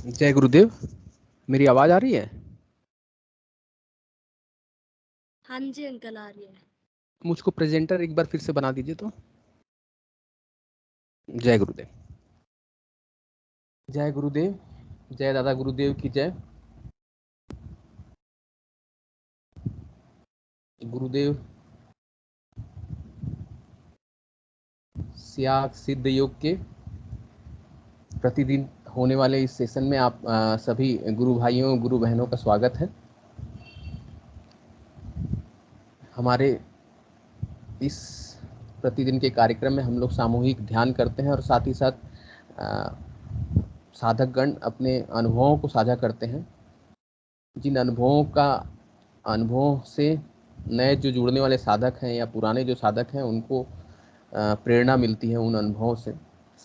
जय गुरुदेव। मेरी आवाज आ रही है? हाँ जी अंकल, आ रही है। मुझको प्रेजेंटर एक बार फिर से बना दीजिए तो। जय गुरुदेव। जय गुरुदेव। जय दादा गुरुदेव की जय। गुरुदेव त्याग सिद्ध योग के प्रतिदिन होने वाले इस सेशन में आप सभी गुरु भाइयों गुरु बहनों का स्वागत है। हमारे इस प्रतिदिन के कार्यक्रम में हम लोग सामूहिक ध्यान करते हैं और साथ ही साथ साधकगण अपने अनुभवों को साझा करते हैं। जिन अनुभवों से नए जो जुड़ने वाले साधक हैं या पुराने जो साधक हैं उनको प्रेरणा मिलती है उन अनुभवों से।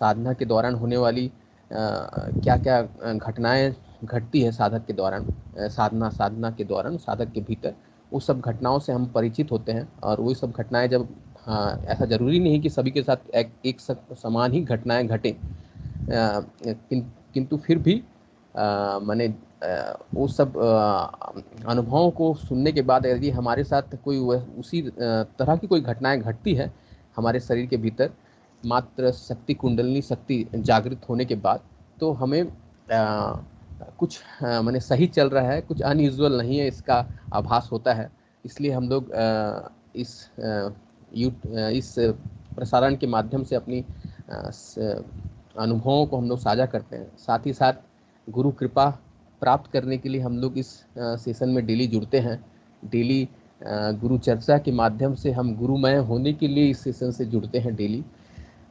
साधना के दौरान होने वाली क्या क्या घटनाएं घटती है साधक के दौरान, साधना के दौरान साधक के भीतर, उस सब घटनाओं से हम परिचित होते हैं। और वही सब घटनाएं जब ऐसा ज़रूरी नहीं कि सभी के साथ एक समान ही घटनाएं घटें, किंतु फिर भी मैंने वो सब अनुभवों को सुनने के बाद यदि हमारे साथ कोई उसी तरह की कोई घटनाएं घटती है हमारे शरीर के भीतर, मात्र शक्ति कुंडलिनी शक्ति जागृत होने के बाद, तो हमें कुछ मैंने सही चल रहा है, कुछ अनयूजुअल नहीं है, इसका आभास होता है। इसलिए हम लोग इस प्रसारण के माध्यम से अपनी अनुभवों को हम लोग साझा करते हैं। साथ ही साथ गुरु कृपा प्राप्त करने के लिए हम लोग इस सेशन में डेली जुड़ते हैं। डेली गुरु चर्चा के माध्यम से हम गुरुमय होने के लिए इस सेशन से जुड़ते हैं डेली।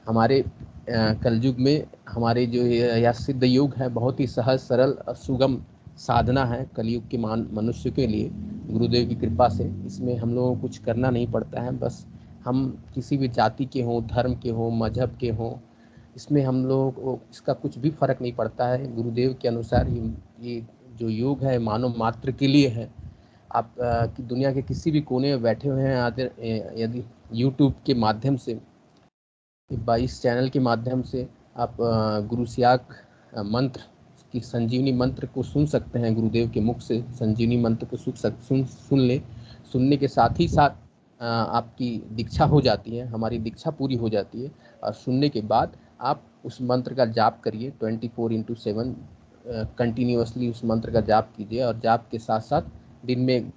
हमारे कलयुग में हमारे जो यह सिद्ध योग है बहुत ही सहज सरल और सुगम साधना है कलयुग के मनुष्य के लिए। गुरुदेव की कृपा से इसमें हम लोगों को कुछ करना नहीं पड़ता है। बस हम किसी भी जाति के हों, धर्म के हों, मजहब के हों, इसमें हम लोगों को इसका कुछ भी फर्क नहीं पड़ता है। गुरुदेव के अनुसार ये जो योग है मानव मात्र के लिए है। आप दुनिया के किसी भी कोने में बैठे हुए हैं, यदि यूट्यूब के माध्यम से, इस चैनल के माध्यम से आप गुरु सियाक मंत्र की संजीवनी मंत्र को सुन सकते हैं। गुरुदेव के मुख से संजीवनी मंत्र को सुन ले। सुनने के साथ ही साथ आपकी दीक्षा हो जाती है, हमारी दीक्षा पूरी हो जाती है। और सुनने के बाद आप उस मंत्र का जाप करिए 24/7 कंटिन्यूअसली उस मंत्र का जाप कीजिए। और जाप के साथ साथ दिन में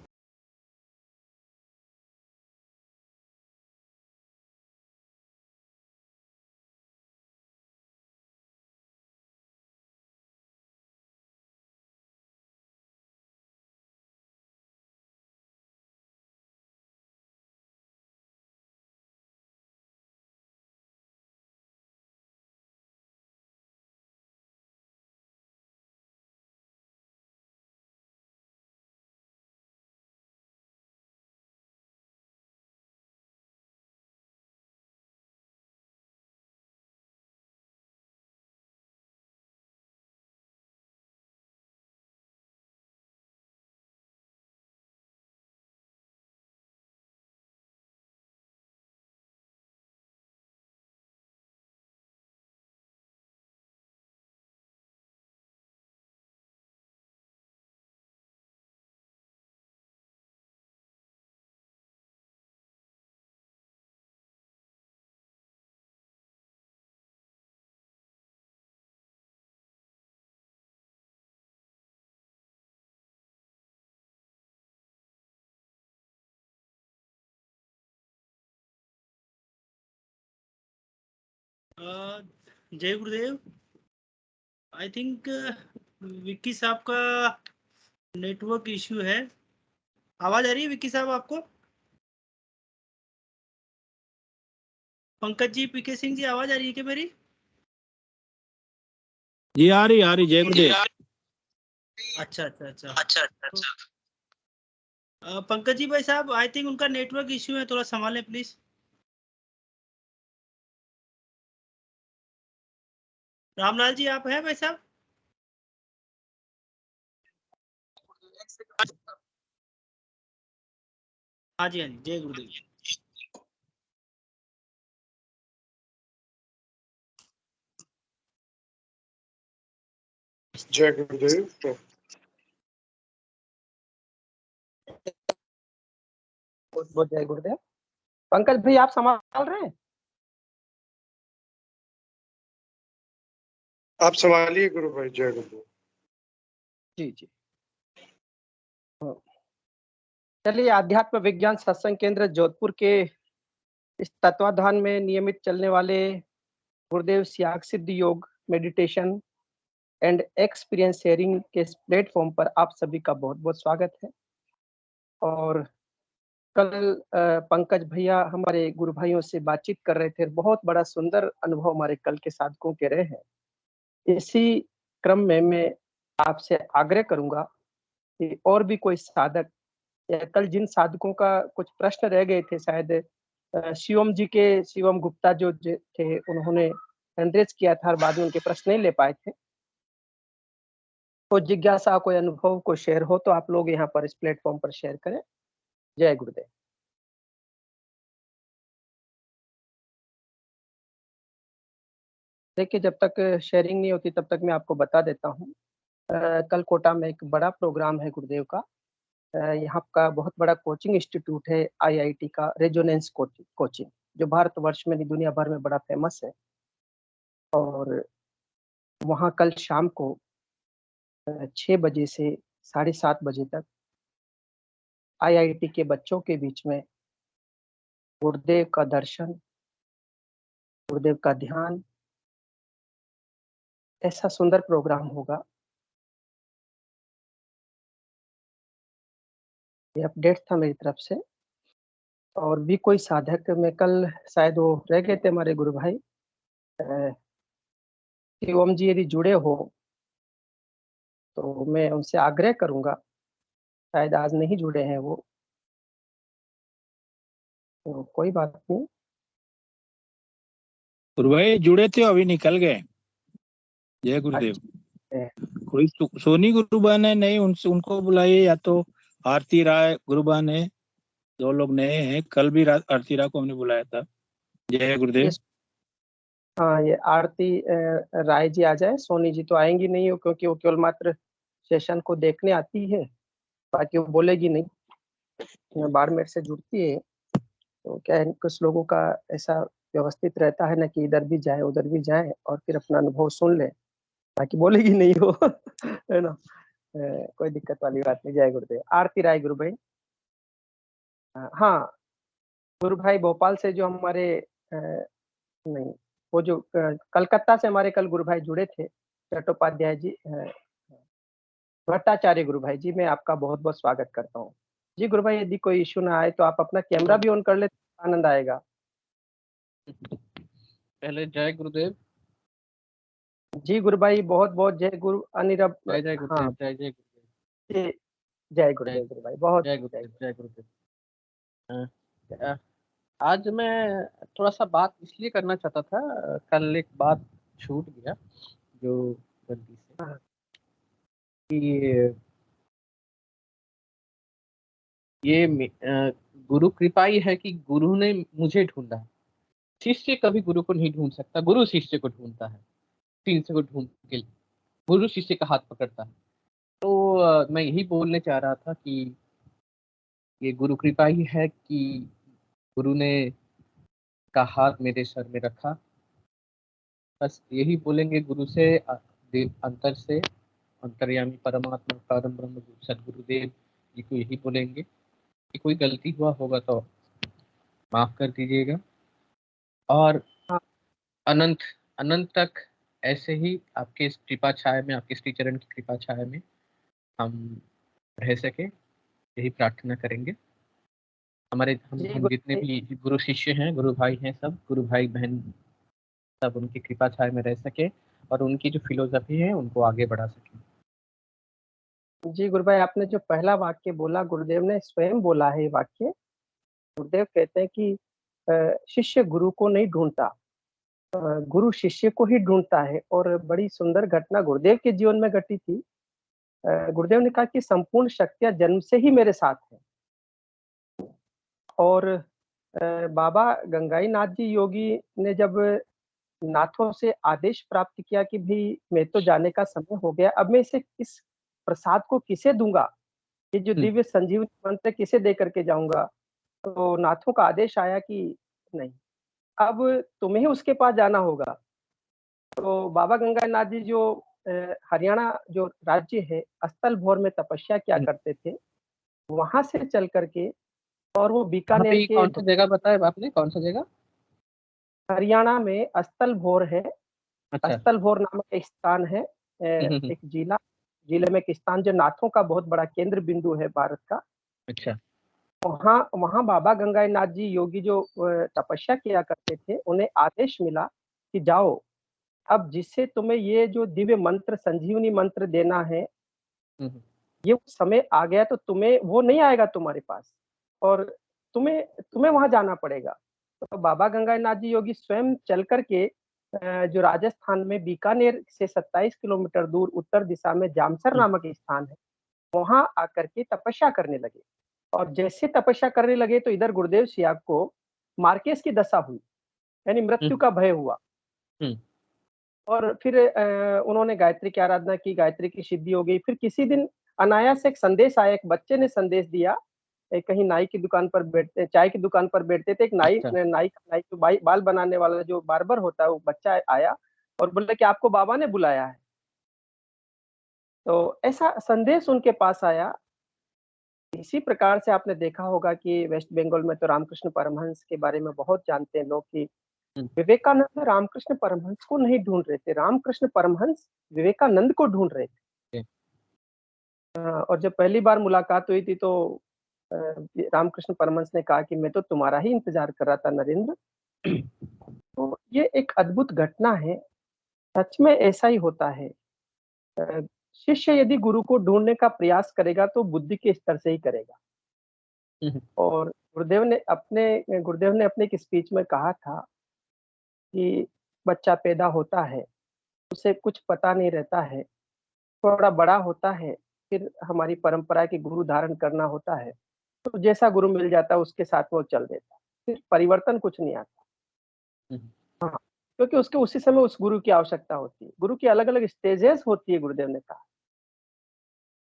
जय गुरुदेव। आई थिंक विक्की साहब का नेटवर्क इश्यू है। आवाज आ रही है विक्की साहब आपको? पंकज जी, पीके सिंह जी, आवाज आ रही है क्या मेरी? जी आ रही जय गुरुदेव। अच्छा अच्छा अच्छा अच्छा अच्छा। पंकज जी भाई साहब, आई थिंक उनका नेटवर्क इश्यू है, थोड़ा संभालें प्लीज। रामलाल जी, आप हैं भाई साहब? हाँ जी हाँ जी, जय गुरुदेव। जय गुरुदेव। बहुत बहुत जय गुरुदेव। पंकज भाई आप संभाल रहे हैं? आप संभालिए गुरु भाई। जय गुरुदेव। जी जी। चलिए, आध्यात्म विज्ञान सत्संग केंद्र जोधपुर के इस तत्वाधान में नियमित चलने वाले गुरुदेव त्याग सिद्ध योग मेडिटेशन एंड एक्सपीरियंस शेयरिंग के इस प्लेटफॉर्म पर आप सभी का बहुत बहुत स्वागत है। और कल पंकज भैया हमारे गुरु भाइयों से बातचीत कर रहे थे, बहुत बड़ा सुंदर अनुभव हमारे कल के साधकों के रहे हैं। इसी क्रम में मैं आपसे आग्रह करूंगा कि और भी कोई साधक, कल जिन साधकों का कुछ प्रश्न रह गए थे, शायद शिवम जी के शिवम गुप्ता जो थे उन्होंने हैंडरेज किया था और बाद में उनके प्रश्न नहीं ले पाए थे, तो जिज्ञासा कोई अनुभव को शेयर हो तो आप लोग यहाँ पर इस प्लेटफॉर्म पर शेयर करें। जय गुरुदेव। देखिए, जब तक शेयरिंग नहीं होती तब तक मैं आपको बता देता हूँ। कल कोटा में एक बड़ा प्रोग्राम है गुरुदेव का। यहाँ का बहुत बड़ा कोचिंग इंस्टीट्यूट है IIT का, रेजोनेंस कोचिंग, जो भारतवर्ष में नहीं दुनिया भर में बड़ा फेमस है। और वहाँ कल शाम को 6 बजे से 7:30 बजे तक IIT के बच्चों के बीच में गुरुदेव का दर्शन, गुरुदेव का ध्यान, ऐसा सुंदर प्रोग्राम होगा। ये अपडेट था मेरी तरफ से। और भी कोई साधक में कल शायद वो रह गए थे हमारे गुरु भाई शिवम जी, यदि जुड़े हो तो मैं उनसे आग्रह करूंगा, शायद आज नहीं जुड़े हैं वो, तो कोई बात नहीं। गुरु भाई जुड़े थे, अभी निकल गए। जय गुरुदेव। कोई सोनी गुरुबान है नहीं, उनको बुलाइए, या तो आरती राय गुरुबान है, 2 लोग नए हैं। कल भी आरती राय को हमने बुलाया था। जय गुरुदेव। हाँ, ये आरती राय जी आ जाए। सोनी जी तो आएंगी नहीं हो, क्योंकि वो केवल मात्र सेशन को देखने आती है, बाकी वो बोलेगी नहीं। बाड़मेर से जुड़ती है तो क्या है, कुछ लोगों का ऐसा व्यवस्थित रहता है ना कि इधर भी जाए उधर भी जाए और फिर अपना अनुभव सुन ले, बाकी बोलेगी नहीं हो है ना। कोई दिक्कत वाली बात नहीं। जय गुरुदेव। आरती राय गुरु भाई। हाँ, गुरु भाई भोपाल से जो हमारे नहीं, वो जो कलकत्ता से हमारे कल गुरु भाई जुड़े थे, चट्टोपाध्याय जी, भट्टाचार्य गुरु भाई जी, मैं आपका बहुत बहुत स्वागत करता हूँ। जी गुरु भाई, यदि कोई इश्यू ना आए तो आप अपना कैमरा भी ऑन कर ले, आनंद आएगा। पहले जय गुरुदेव। जी गुरु भाई, बहुत बहुत जय गुरु अनिरब। जय जय गुरुदेव। हाँ, जय जय गुरुदेव। जय गुरुदेव गुरु भाई, बहुत जय गुरुदेव। जय गुरुदेव। आज मैं थोड़ा सा बात इसलिए करना चाहता था, कल एक बात छूट गया जो गलती से, कि ये गुरु कृपा ही है कि गुरु ने मुझे ढूंढा। शिष्य कभी गुरु को नहीं ढूंढ सकता, गुरु शिष्य को ढूंढता है। शिष्य को ढूंढ के गुरु शिष्य का हाथ पकड़ता है। तो मैं यही बोलने चाह रहा था कि ये गुरु कृपा ही है कि गुरु ने का हाथ मेरे सर में रखा। बस यही बोलेंगे गुरु से, अंतर से, अंतर्यामी परमात्मा परम ब्रह्म सदगुरुदेव जी को यही बोलेंगे कि कोई गलती हुआ होगा तो माफ कर दीजिएगा, और अनंत अनंत तक ऐसे ही आपके इस कृपा छाया में, आपके श्री चरण की कृपा छाया में हम रह सके, यही प्रार्थना करेंगे। हमारे हम जितने भी गुरु शिष्य हैं, गुरु भाई हैं, सब गुरु भाई बहन सब उनकी कृपा छाया में रह सके और उनकी जो फिलोसफी है उनको आगे बढ़ा सके। जी गुरु भाई, आपने जो पहला वाक्य बोला, गुरुदेव ने स्वयं बोला है ये वाक्य। गुरुदेव कहते हैं कि शिष्य गुरु को नहीं ढूंढता, गुरु शिष्य को ही ढूंढता है। और बड़ी सुंदर घटना गुरुदेव के जीवन में घटी थी। गुरुदेव ने कहा कि संपूर्ण शक्तियां जन्म से ही मेरे साथ है। और बाबा गंगाई नाथ जी योगी ने जब नाथों से आदेश प्राप्त किया कि भाई मैं तो जाने का समय हो गया, अब मैं इस प्रसाद को किसे दूंगा, ये जो दिव्य संजीवनी मंत्र किसे दे करके जाऊंगा। तो नाथों का आदेश आया कि नहीं, अब तुम्हें उसके पास जाना होगा। तो बाबा गंगानाथ जी जो हरियाणा जो राज्य है, अस्तल भोर में तपस्या किया करते थे, वहां से चल करके और वो बीकानेर के कौन सा जगह बताया आपने, कौन सा जगह? हरियाणा में अस्तल भोर है। अच्छा। अस्तल भोर नामक एक स्थान है, एक जिले में एक स्थान जो नाथों का बहुत बड़ा केंद्र बिंदु है भारत का। अच्छा। वहाँ वहाँ बाबा गंगानाथ जी योगी जो तपस्या किया करते थे, उन्हें आदेश मिला कि जाओ, अब जिससे तुम्हें ये जो दिव्य मंत्र संजीवनी मंत्र देना है, ये समय आ गया, तो तुम्हें वो नहीं आएगा तुम्हारे पास, और तुम्हें तुम्हें वहां जाना पड़ेगा। तो बाबा गंगानाथ जी योगी स्वयं चल करके जो राजस्थान में बीकानेर से 27 किलोमीटर दूर उत्तर दिशा में जामसर नामक स्थान है, वहां आकर के तपस्या करने लगे। और जैसे तपस्या करने लगे तो इधर गुरुदेव सियाग को मार्केस की दशा हुई, यानी मृत्यु का भय हुआ। और फिर उन्होंने गायत्री की आराधना की, गायत्री की सिद्धि हो गई। फिर किसी दिन अनायास एक संदेश आया, एक बच्चे ने संदेश दिया, कहीं नाई की दुकान पर बैठते, चाय की दुकान पर बैठते थे, एक नाई बाल बनाने वाला जो बार्बर होता है, वो बच्चा आया और बोला कि आपको बाबा ने बुलाया है। तो ऐसा संदेश उनके पास आया। इसी प्रकार से आपने देखा होगा कि वेस्ट बंगाल में तो रामकृष्ण परमहंस के बारे में बहुत जानते हैं लोग कि विवेकानंद रामकृष्ण परमहंस को नहीं ढूंढ रहे थे, रामकृष्ण परमहंस विवेकानंद को ढूंढ रहे थे। और जब पहली बार मुलाकात हुई थी तो रामकृष्ण परमहंस ने कहा कि मैं तो तुम्हारा ही इंतजार कर रहा था नरेंद्र। तो ये एक अद्भुत घटना है, सच में ऐसा ही होता है। शिष्य यदि गुरु को ढूंढने का प्रयास करेगा तो बुद्धि के स्तर से ही करेगा। और गुरुदेव ने अपने एक स्पीच में कहा था कि बच्चा पैदा होता है, उसे कुछ पता नहीं रहता है, थोड़ा बड़ा होता है, फिर हमारी परंपरा के गुरु धारण करना होता है, तो जैसा गुरु मिल जाता है उसके साथ वो चल देता है, फिर परिवर्तन कुछ नहीं आता। हाँ, क्योंकि उसके उसी समय उस गुरु की आवश्यकता होती है। गुरु की अलग अलग स्टेजेस होती है, गुरुदेव ने कहा।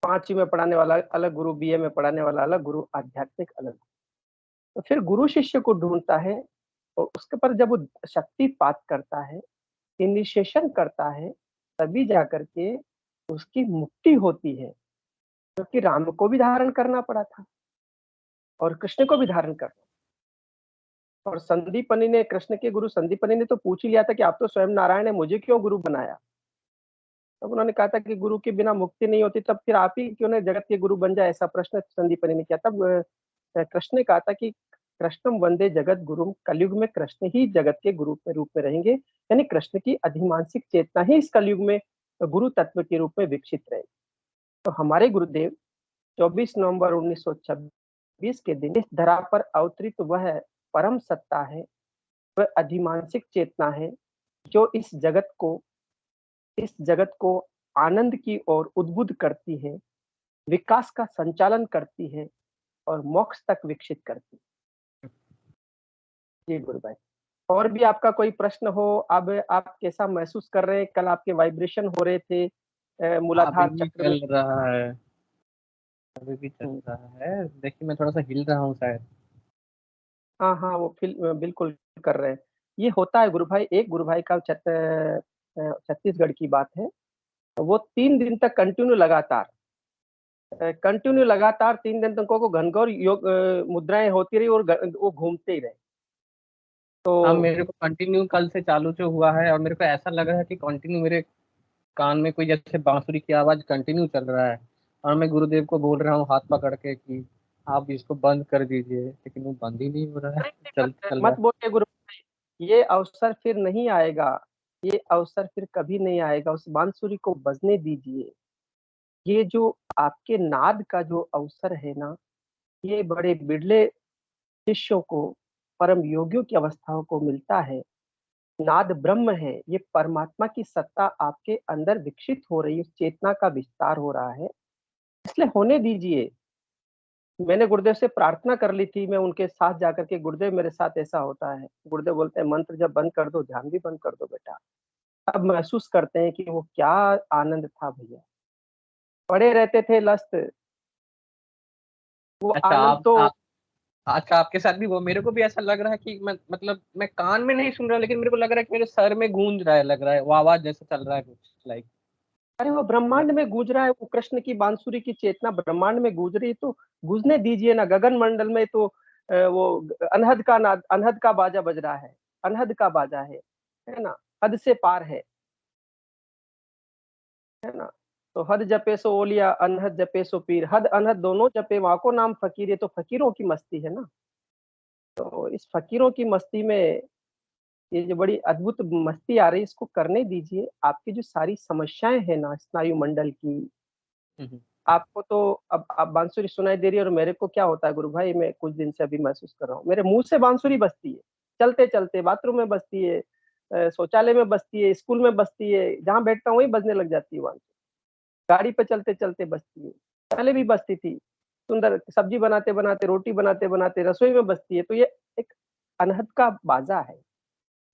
5वीं में पढ़ाने वाला अलग गुरु, बीए में पढ़ाने वाला अलग गुरु, आध्यात्मिक अलग। तो फिर गुरु शिष्य को ढूंढता है और उसके पर जब वो शक्तिपात करता है, इनिशिएशन करता है, तभी जाकर के उसकी मुक्ति होती है। क्योंकि राम को भी धारण करना पड़ा था और कृष्ण को भी धारण करना। और संदीपनी ने, कृष्ण के गुरु संदीपनी ने तो पूछ ही लिया था कि आप तो स्वयं नारायण है, मुझे क्यों गुरु बनाया। तब उन्होंने कहा था कि गुरु के बिना मुक्ति नहीं होती, तब फिर आप ही क्यों ना जगत के गुरु बन जाए, ऐसा प्रश्न संदीपनी ने किया। तब कृष्ण ने कहा था कि कृष्णम वंदे जगत गुरु, कलयुग में कृष्ण ही जगत के गुरु के रूप में रहेंगे, यानी कृष्ण की अधिमानसिक चेतना ही इस कलयुग में गुरु तत्व के रूप में विकसित रहेगी। तो हमारे गुरुदेव 24 नवंबर 1926 के दिन इस धरा पर अवतरित वह परम सत्ता है, वह अधिमानसिक चेतना है जो इस जगत को आनंद की ओर उद्बुद्ध करती है, विकास का संचालन करती है और मोक्ष तक विकसित करती है। जी गुरु भाई, और भी आपका कोई प्रश्न हो? अब आप कैसा महसूस कर रहे हैं? कल आपके वाइब्रेशन हो रहे थे मूलाधार चक्र में। चल रहा है, अभी भी चल रहा है। देखिए मैं थोड़ा सा हिल रहा हूँ शायद। हाँ हाँ, वो बिल्कुल कर रहे हैं। ये होता है गुरु भाई। एक गुरु भाई का छत्तीसगढ़ की बात है, वो 3 दिन तक लगातार 3 दिन तक वो घनघोर योग मुद्राएं होती रही और वो घूमते ही रहे। तो हाँ, मेरे को कंटिन्यू कल से चालू जो हुआ है और मेरे को ऐसा लग रहा है कि कंटिन्यू मेरे कान में कोई जैसे बांसुरी की आवाज कंटिन्यू चल रहा है और मैं गुरुदेव को बोल रहा हूँ हाथ पकड़ के कि आप इसको बंद कर दीजिए, लेकिन वो बंद ही नहीं हो रहा है, चल रहा मत बोलिए गुरु भाई, ये अवसर फिर नहीं आएगा, ये अवसर फिर कभी नहीं आएगा। उस बांसुरी को बजने दीजिए। ये जो आपके नाद का जो अवसर है ना, ये बड़े बिरले शिष्यों को, परम योगियों की अवस्थाओं को मिलता है। नाद ब्रह्म है, ये परमात्मा की सत्ता आपके अंदर विकसित हो रही है, चेतना का विस्तार हो रहा है, इसलिए होने दीजिए। मैंने गुरुदेव से प्रार्थना कर ली थी, मैं उनके साथ जाकर के, गुरुदेव मेरे साथ ऐसा होता है। गुरुदेव बोलते हैं मंत्र जब बंद कर दो, ध्यान भी बंद कर दो बेटा। अब महसूस करते हैं कि वो क्या आनंद था भैया। पड़े रहते थे लस्त, वो अच्छा आनंद तो अच्छा आपके साथ भी वो, मेरे को भी ऐसा लग रहा है कि मतलब मैं कान में नहीं सुन रहा, लेकिन मेरे को लग रहा है कि मेरे सर में गूंज रहा है, लग रहा है वो आवाज जैसे चल रहा है कुछ लाइक। अरे वो ब्रह्मांड में गूंज रहा है, वो कृष्ण की बांसुरी की चेतना ब्रह्मांड में गूंज रही है, तो गूंजने दीजिए ना। गगन मंडल में तो वो अनहद का नाद, अनहद का बाजा बज रहा है, अनहद का बाजा है ना, हद से पार है ना। तो हद जपे सो ओलिया, अनहद जपे सो पीर, हद अनहद दोनों जपे वाको नाम फकीर। ये तो फकीरों की मस्ती है ना। तो इस फकीरों की मस्ती में ये जो बड़ी अद्भुत मस्ती आ रही है, इसको करने दीजिए। आपकी जो सारी समस्याएं हैं ना स्नायु मंडल की, आपको तो अब बांसुरी सुनाई दे रही है, और मेरे को क्या होता है गुरु भाई, मैं कुछ दिन से अभी महसूस कर रहा हूँ, मेरे मुंह से बांसुरी बजती है, चलते चलते बाथरूम में बजती है, शौचालय में बजती है, स्कूल में बजती है, जहाँ बैठता हूँ वही बजने लग जाती है बांसुरी। गाड़ी पे चलते चलते बजती है, पहले भी बजती थी, सुंदर सब्जी बनाते बनाते, रोटी बनाते बनाते, रसोई में बजती है। तो ये एक अनहद का बाजा है,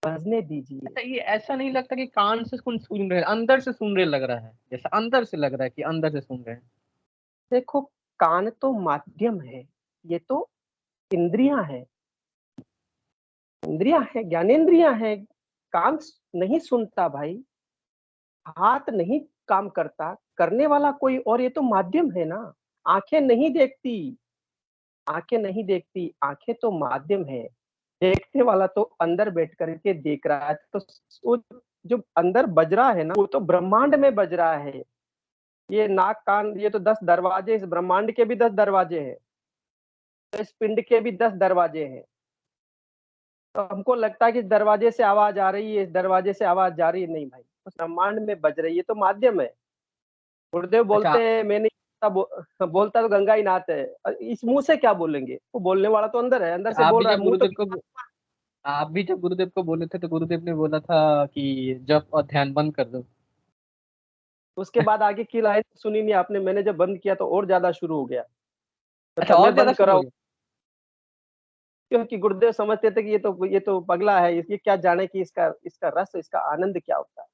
बजने दीजिए। अच्छा ये ऐसा नहीं लगता कि कान से सुन रहे हैं, अंदर से सुन रहे लग रहा है, जैसा अंदर से लग रहा है कि अंदर से सुन रहे हैं। देखो, कान तो माध्यम है, ये तो इंद्रियां हैं, इंद्रियां हैं, ज्ञानेंद्रियां हैं। कान नहीं सुनता भाई, हाथ नहीं काम करता, करने वाला कोई और, ये तो माध्यम है ना। आंखें नहीं देखती, आंखें नहीं देखती, आंखें तो माध्यम है। देखने वाला तो अंदर बैठ करके देख रहा है। तो वो जो अंदर बज रहा है ना, वो तो ब्रह्मांड में बज रहा है। ये नाक कान, ये तो 10 दरवाजे, इस ब्रह्मांड के भी 10 दरवाजे हैं, तो इस पिंड के भी 10 दरवाजे हैं। तो हमको लगता है कि इस दरवाजे से आवाज आ रही है, इस दरवाजे से आवाज जा रही है, नहीं भाई, उस ब्रह्मांड में बज रही है, तो माध्यम है। गुरुदेव अच्छा बोलते हैं मैं नहीं बोलता तो गंगा ही नाथ है। इस मुंह से क्या बोलेंगे, वो बोलने वाला तो अंदर है, अंदर से आप बोल भी रहा है, जब मुंह तो। गुरुदेव को आप भी जब गुरुदेव को बोले थे तो गुरुदेव ने बोला था कि जप और ध्यान बंद कर दो। उसके बाद आगे की लाइन सुनी नहीं आपने, मैंने जब बंद किया तो और ज्यादा शुरू हो गया। अच्छा मतलब और मैं ज्यादा बंद शुरू हो कराऊं, गया। क्योंकि गुरुदेव समझते थे कि ये तो पगला है, ये क्या जाने कि इसका इसका रस, इसका आनंद क्या होता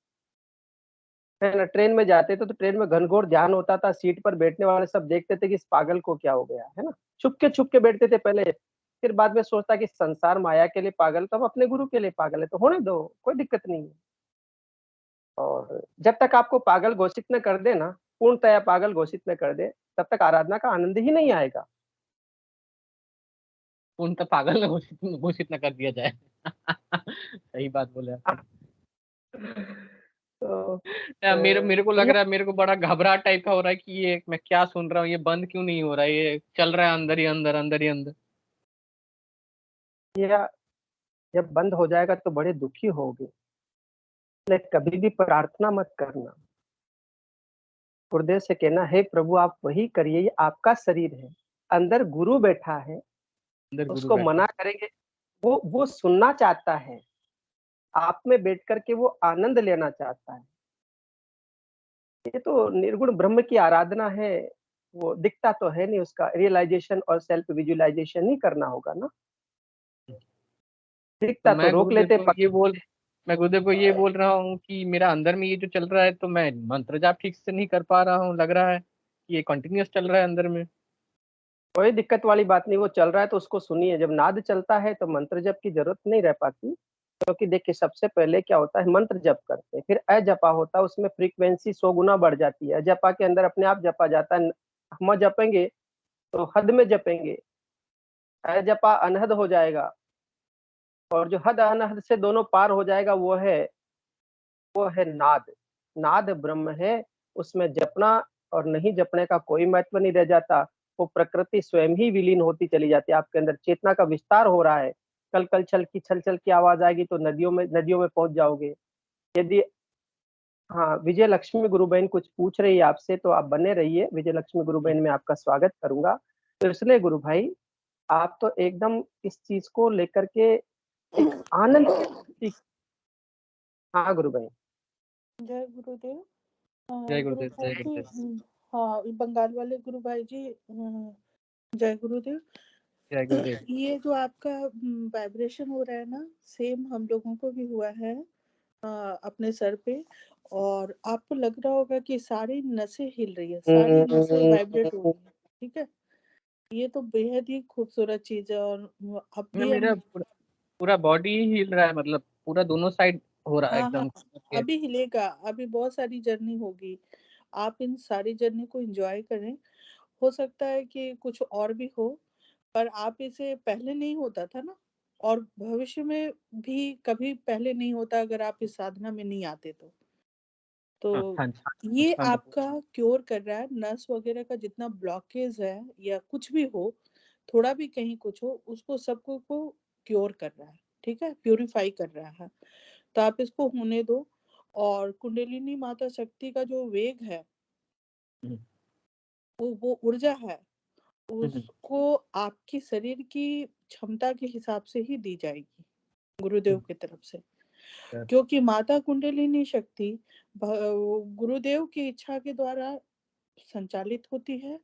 है ना। ट्रेन में जाते थे तो ट्रेन में घनघोर ध्यान होता था, सीट पर बैठने वाले सब देखते थे कि इस पागल को क्या हो गया है ना। छुप के बैठते थे पहले, फिर बाद में सोचता कि संसार माया के लिए पागल, तो हम अपने गुरु के लिए पागल है, तो होने दो, कोई दिक्कत नहीं है। और जब तक आपको पागल घोषित न कर दे ना, पूर्णतया पागल घोषित न कर दे, तब तक आराधना का आनंद ही नहीं आएगा। उन तक पागल ने घोषित न कर दिया जाए। सही बात बोले आपने। तो मेरे मेरे को लग ये रहा है, मेरे को बड़ा घबराहट टाइप का हो रहा है कि ये मैं क्या सुन रहा हूँ, ये बंद क्यों नहीं हो रहा है, ये चल रहा है अंदर ही अंदर, अंदर ही अंदर। ये जब बंद हो जाएगा तो बड़े दुखी होगे, इसलिए कभी भी प्रार्थना मत करना। गुरुदेव से कहना है प्रभु आप वही करिए, ये आपका शरीर है, अंदर गुरु बैठा है, अंदर गुरु उसको बैठा मना है। करेंगे, वो सुनना चाहता है, आप में बैठ करके वो आनंद लेना चाहता है। ये तो निर्गुण ब्रह्म की आराधना है। वो दिखता तो है नहीं, उसका रियलाइजेशन और सेल्फ विजुअलाइजेशन ही करना होगा ना। तो दिखता तो रोक लेते मैं गुरुदेव को ये बोल रहा हूँ कि मेरा अंदर में ये जो चल रहा है, तो मैं मंत्र जाप ठीक से नहीं कर पा रहा हूँ, लग रहा है कि ये कंटिन्यूअस चल रहा है अंदर में। कोई दिक्कत वाली बात नहीं, वो चल रहा है तो उसको सुनिए। जब नाद चलता है तो मंत्र जप की जरूरत नहीं रह पाती, क्योंकि देखिए सबसे पहले क्या होता है, मंत्र जप करते हैं, फिर अजपा होता है, उसमें फ्रीक्वेंसी 100 गुना बढ़ जाती है। अजपा के अंदर अपने आप जपा जाता है। हम जपेंगे तो हद में जपेंगे, अजपा अनहद हो जाएगा, और जो हद अनहद से दोनों पार हो जाएगा वो है नाद। नाद ब्रह्म है, उसमें जपना और नहीं जपने का कोई महत्व नहीं रह जाता। वो प्रकृति स्वयं ही विलीन होती चली जाती है, आपके अंदर चेतना का विस्तार हो रहा है। कल कल छल छल की आवाज आएगी तो नदियों में पहुंच जाओगे। यदि हाँ, विजय लक्ष्मी गुरु बहन कुछ पूछ रही है आपसे, तो आप बने रहिए। विजय लक्ष्मी गुरु बहन, मैं आपका स्वागत करूंगा। तो इसलिए गुरु भाई, आप तो एकदम इस चीज को लेकर के एक आनंद। हाँ गुरु भाई। जय गुरुदेव। जय गुरु गुरुदेव, जय भाई जी, गुरुदेव। हाँ, बंगाल वाले गुरु भाई जी, जय गुरुदेव। जय गुरुदेव। ये जो आपका वाइब्रेशन हो रहा है ना, सेम हम लोगों को भी हुआ है अपने सर पे। और आपको लग रहा होगा कि सारी नसें हिल रही है, सारी नसें वाइब्रेट हो रही है। ठीक है, ये तो बेहद ही खूबसूरत चीज है। और अब भी मेरा हम पूरा बॉडी ही हिल रहा है, मतलब पूरा दोनों साइड हो रहा है हाँ हाँ, एकदम करके। अभी हिलेगा। अभी बहुत सारी जर्नी होगी, आप इन सारी जर्नी को एंजॉय करें। हो सकता है कि कुछ और भी हो, पर आप इसे पहले नहीं होता था ना, और भविष्य में भी कभी पहले नहीं होता अगर आप इस साधना में नहीं आते तो हाँ जी, ये उसका मतलब आपका क्योर कर रहा है। नस वगैरह का जितना ब्लॉकेज है या कुछ भी हो, थोड़ा भी कहीं कुछ हो, उसको सबको को क्योर कर रहा है। ठीक है, प्यूरिफाई कर रहा है। तो आप इसको होने दो। और कुंडलिनी माता शक्ति का जो वेग है, वो ऊर्जा है, उसको आपकी शरीर की क्षमता के हिसाब से ही दी जाएगी गुरुदेव की तरफ से। क्योंकि माता कुंडलिनी शक्ति गुरुदेव की इच्छा के द्वारा संचालित होती है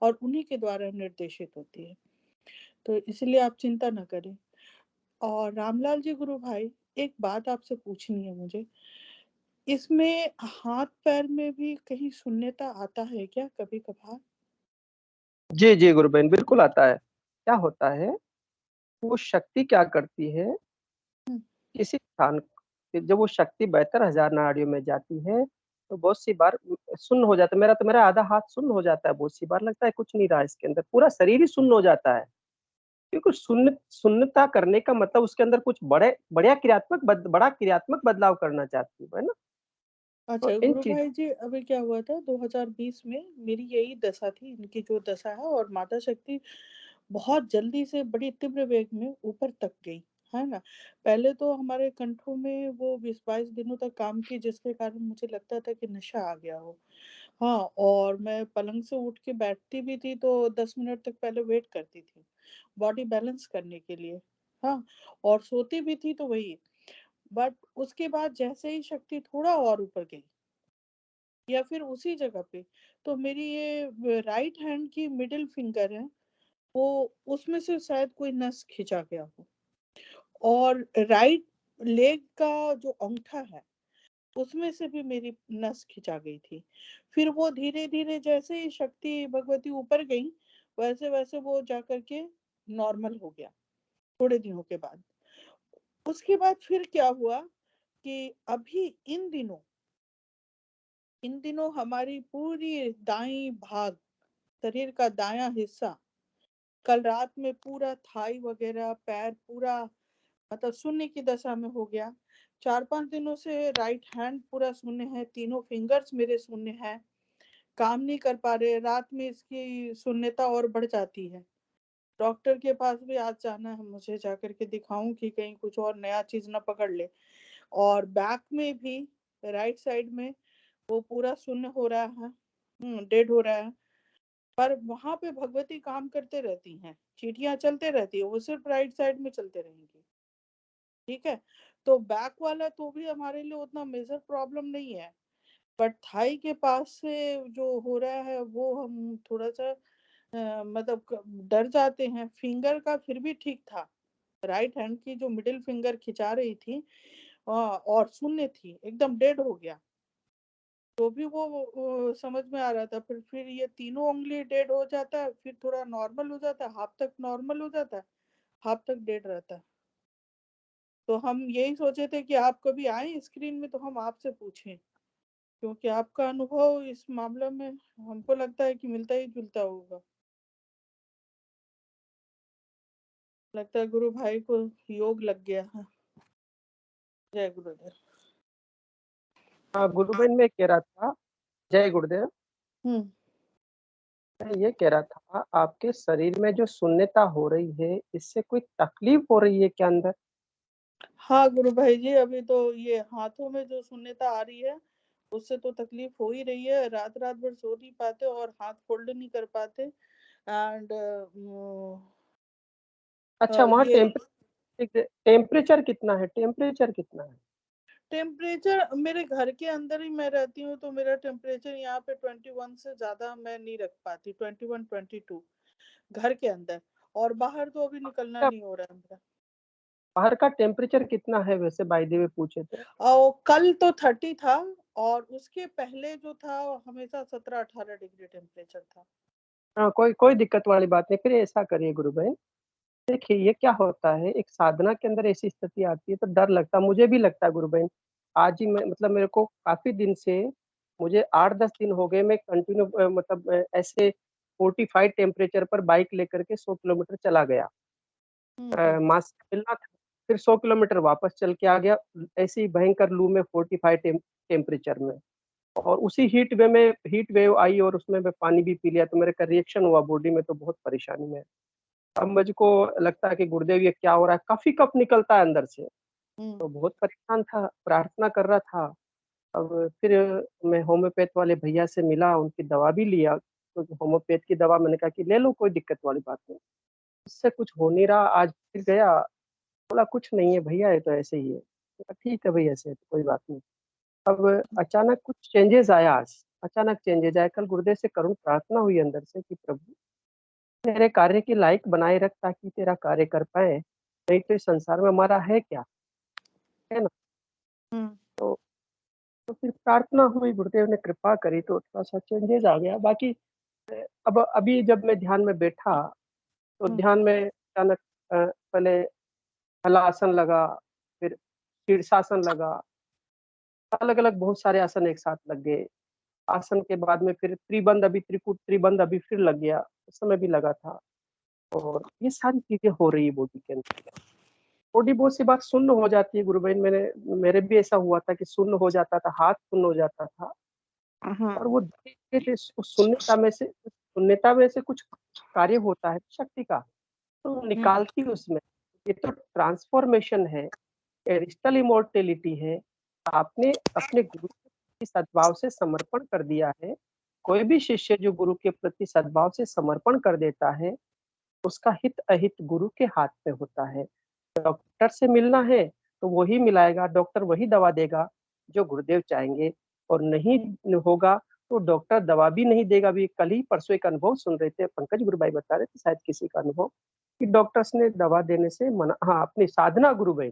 और उन्हीं के द्वारा निर्देशित होती है। तो इसलिए आप चिंता न करें। और रामलाल जी गुरु भाई, एक बात आपसे पूछनी है मुझे। इसमें हाथ पैर में भी कहीं शून्यता आता है क्या कभी कभार? जी जी गुरु बहन, बिल्कुल आता है। क्या होता है, वो शक्ति क्या करती है, किसी स्थान जब वो शक्ति 72,000 नाड़ियों में जाती है तो बहुत सी बार सुन्न हो जाता है। मेरा आधा हाथ सुन्न हो जाता है, बहुत सी बार लगता है कुछ नहीं रहा इसके अंदर, पूरा शरीर ही सुन्न हो जाता है। क्योंकि शून्यता करने का मतलब उसके अंदर कुछ बड़ा क्रियात्मक बदलाव करना चाहती है ना। तो अच्छा इन गुरु चीज भाई जी, अभी क्या हुआ था 2020 में, मेरी यही दशा थी, इनकी जो दशा है। और माता शक्ति बहुत जल्दी से बड़ी तीव्र वेग में ऊपर तक गई, है ना। पहले तो हमारे कंठों में वो 20-22 दिनों तक काम की, जिसके कारण मुझे लगता था कि नशा आ गया हो। हाँ, और मैं पलंग से उठ के बैठती भी थी तो 10 मिनट तक पहले वेट करती थी बॉडी बैलेंस करने के लिए। हाँ, और सोती भी थी तो वही। बट उसके बाद जैसे ही शक्ति थोड़ा और ऊपर गई, या फिर उसी जगह पे, तो मेरी ये राइट हैंड की मिडिल फिंगर है, वो उसमें से शायद कोई नस खिंचा गया हो। और राइट लेग का जो अंगूठा है, उसमें से भी मेरी नस खिंचा गई थी। फिर वो धीरे धीरे जैसे ही शक्ति भगवती ऊपर गई, वैसे वैसे वो जाकर के नॉर्मल हो गया थोड़े दिनों के बाद। उसके बाद फिर क्या हुआ कि अभी इन दिनों हमारी पूरी दाई भाग, शरीर का दायां हिस्सा, कल रात में पूरा थाई वगैरह पैर पूरा मतलब शून्य की दशा में हो गया। 4-5 दिनों से राइट हैंड पूरा शून्य है, तीनों फिंगर्स मेरे शून्य है, काम नहीं कर पा रहे। रात में इसकी शून्यता और बढ़ जाती है। डॉक्टर के पास भी आज जाना है मुझे, जाकर के दिखाऊं कि कहीं कुछ और नया चीज ना पकड़ ले। और बैक में भी राइट साइड में वो पूरा शून्य हो रहा है, डेड हो रहा है। पर वहां पे भगवती काम करते रहती हैं, चीटियां चलते रहती है, वो सिर्फ राइट साइड में चलते रहेंगी। ठीक है, तो बैक वाला तो भी हमारे लिए उतना मेजर प्रॉब्लम नहीं है। बट थाई के पास से जो हो रहा है वो हम थोड़ा सा मतलब डर जाते हैं। फिंगर का फिर भी ठीक था, राइट हैंड की जो मिडिल फिंगर खिंचा रही थी और शून्य थी, एकदम डेड हो गया, तो भी वो समझ में आ रहा था। फिर ये तीनों उंगली डेड हो जाता है, फिर थोड़ा नॉर्मल हो जाता है, हाफ तक नॉर्मल हो जाता है, हाफ तक डेड रहता है। तो हम यही सोचे थे कि आप कभी आए स्क्रीन में तो हम आपसे पूछें, क्योंकि आपका अनुभव इस मामले में हमको लगता है कि मिलता ही जुलता होगा। लगता है गुरु भाई को योग लग गया है। जय गुरुदेव। हाँ गुरु बहन, मैं कह रहा था, जय गुरुदेव, हम्म मैं ये कह रहा था आपके शरीर में जो शून्यता हो रही है, इससे कोई तकलीफ हो रही है क्या अंदर? हाँ गुरु भाई जी, अभी तो ये हाथों में जो शून्यता आ रही है, उससे तो तकलीफ हो ही रही है। रात रात भर सो नहीं पाते और हाथ फोल्ड नहीं कर पाते। एंड अच्छा, वहाँ ये टेम्परेचर कितना है, टेम्परेचर कितना है? टेम्परेचर, मेरे घर के अंदर ही मैं रहती हूँ तो मेरा टेम्परेचर यहाँ पे 21 से ज्यादा मैं नहीं रख पाती, 21-22। घर के अंदर, और बाहर तो अभी निकलना नहीं हो रहा है मेरा। बाहर का टेम्परेचर कितना है वैसे, बाय द वे पूछे तो? कल तो 30 था, और उसके पहले जो था हमेशा 17-18 डिग्री टेम्परेचर था। हाँ, कोई दिक्कत वाली बात नहीं। फिर ऐसा करिए गुरु बहन, देखिए ये क्या होता है, एक साधना के अंदर ऐसी स्थिति आती है तो डर लगता है, मुझे भी लगता है गुरु बहन। आज ही मैं मतलब मेरे को काफी दिन से, मुझे 8-10 दिन हो गए, मैं कंटिन्यू मतलब ऐसे 45 टेम्परेचर पर बाइक लेकर के 100 किलोमीटर चला गया। मास्क मिलना था, फिर 100 किलोमीटर वापस चल के आ गया, ऐसी ही भयंकर लू में 45 टेम्परेचर में। और उसी हीट वेव आई और उसमें मैं पानी भी पी लिया तो मेरे का रिएक्शन हुआ बॉडी में, तो बहुत परेशानी में। अब मुझको लगता है कि गुरुदेव ये क्या हो रहा है, काफी कफ निकलता है अंदर से, तो बहुत परेशान था, प्रार्थना कर रहा था। अब फिर मैं होम्योपैथ वाले भैया से मिला, उनकी दवा भी लिया, क्योंकि होम्योपैथ की दवा मैंने कहा कि ले लो, कोई दिक्कत वाली बात नहीं, इससे कुछ हो नहीं रहा। आज फिर गया, बोला कुछ नहीं है भैया, ये तो ऐसे ही है। ठीक है भैया, ऐसे है तो कोई बात नहीं। अब अचानक कुछ चेंजेस आया, आज अचानक चेंजेस आया। कल गुरुदेव से करुण प्रार्थना हुई अंदर से कि प्रभु मेरे कार्य की लायक बनाए रख, ताकि तेरा कार्य कर पाए, नहीं तो इस संसार में हमारा है क्या, है ना। तो फिर प्रार्थना हुई, गुरुदेव ने कृपा करी तो थोड़ा सा चेंजेस आ गया। बाकी अब अभी जब मैं ध्यान में बैठा तो ध्यान में अचानक पहले हलासन लगा, फिर शीर्षासन लगा, अलग अलग बहुत सारे आसन एक साथ लग गए। आसन के बाद में फिर त्रिबंध, अभी त्रिकुट त्रिबंध अभी फिर लग गया, उस समय भी लगा था। और ये सारी चीजें हो रही है बॉडी के अंदर। बॉडी बहुत सी बात शून्य हो जाती है गुरु बहन, मेरे भी ऐसा हुआ था कि शून्य हो जाता था, हाथ शून्य हो जाता था। और वो धीरे धीरे उस शून्यता में से कुछ कार्य होता है शक्ति का, तो निकालती उसमें। ये तो ट्रांसफॉर्मेशन है, एरिस्टल इमोर्टेलिटी है। आपने अपने गुरु के सद्भाव से समर्पण कर दिया है। कोई भी शिष्य जो गुरु के प्रति सद्भाव से समर्पण कर देता है, उसका हित अहित गुरु के हाथ में होता है। डॉक्टर से मिलना है तो वही मिलाएगा, डॉक्टर वही दवा देगा जो गुरुदेव चाहेंगे, और नहीं होगा तो डॉक्टर दवा भी नहीं देगा। भी कल ही परसों एक अनुभव सुन रहे थे, पंकज गुरु भाई बता रहे थे शायद किसी का अनुभव, कि डॉक्टर्स ने दवा देने से मना, हाँ अपनी साधना गुरु भाई,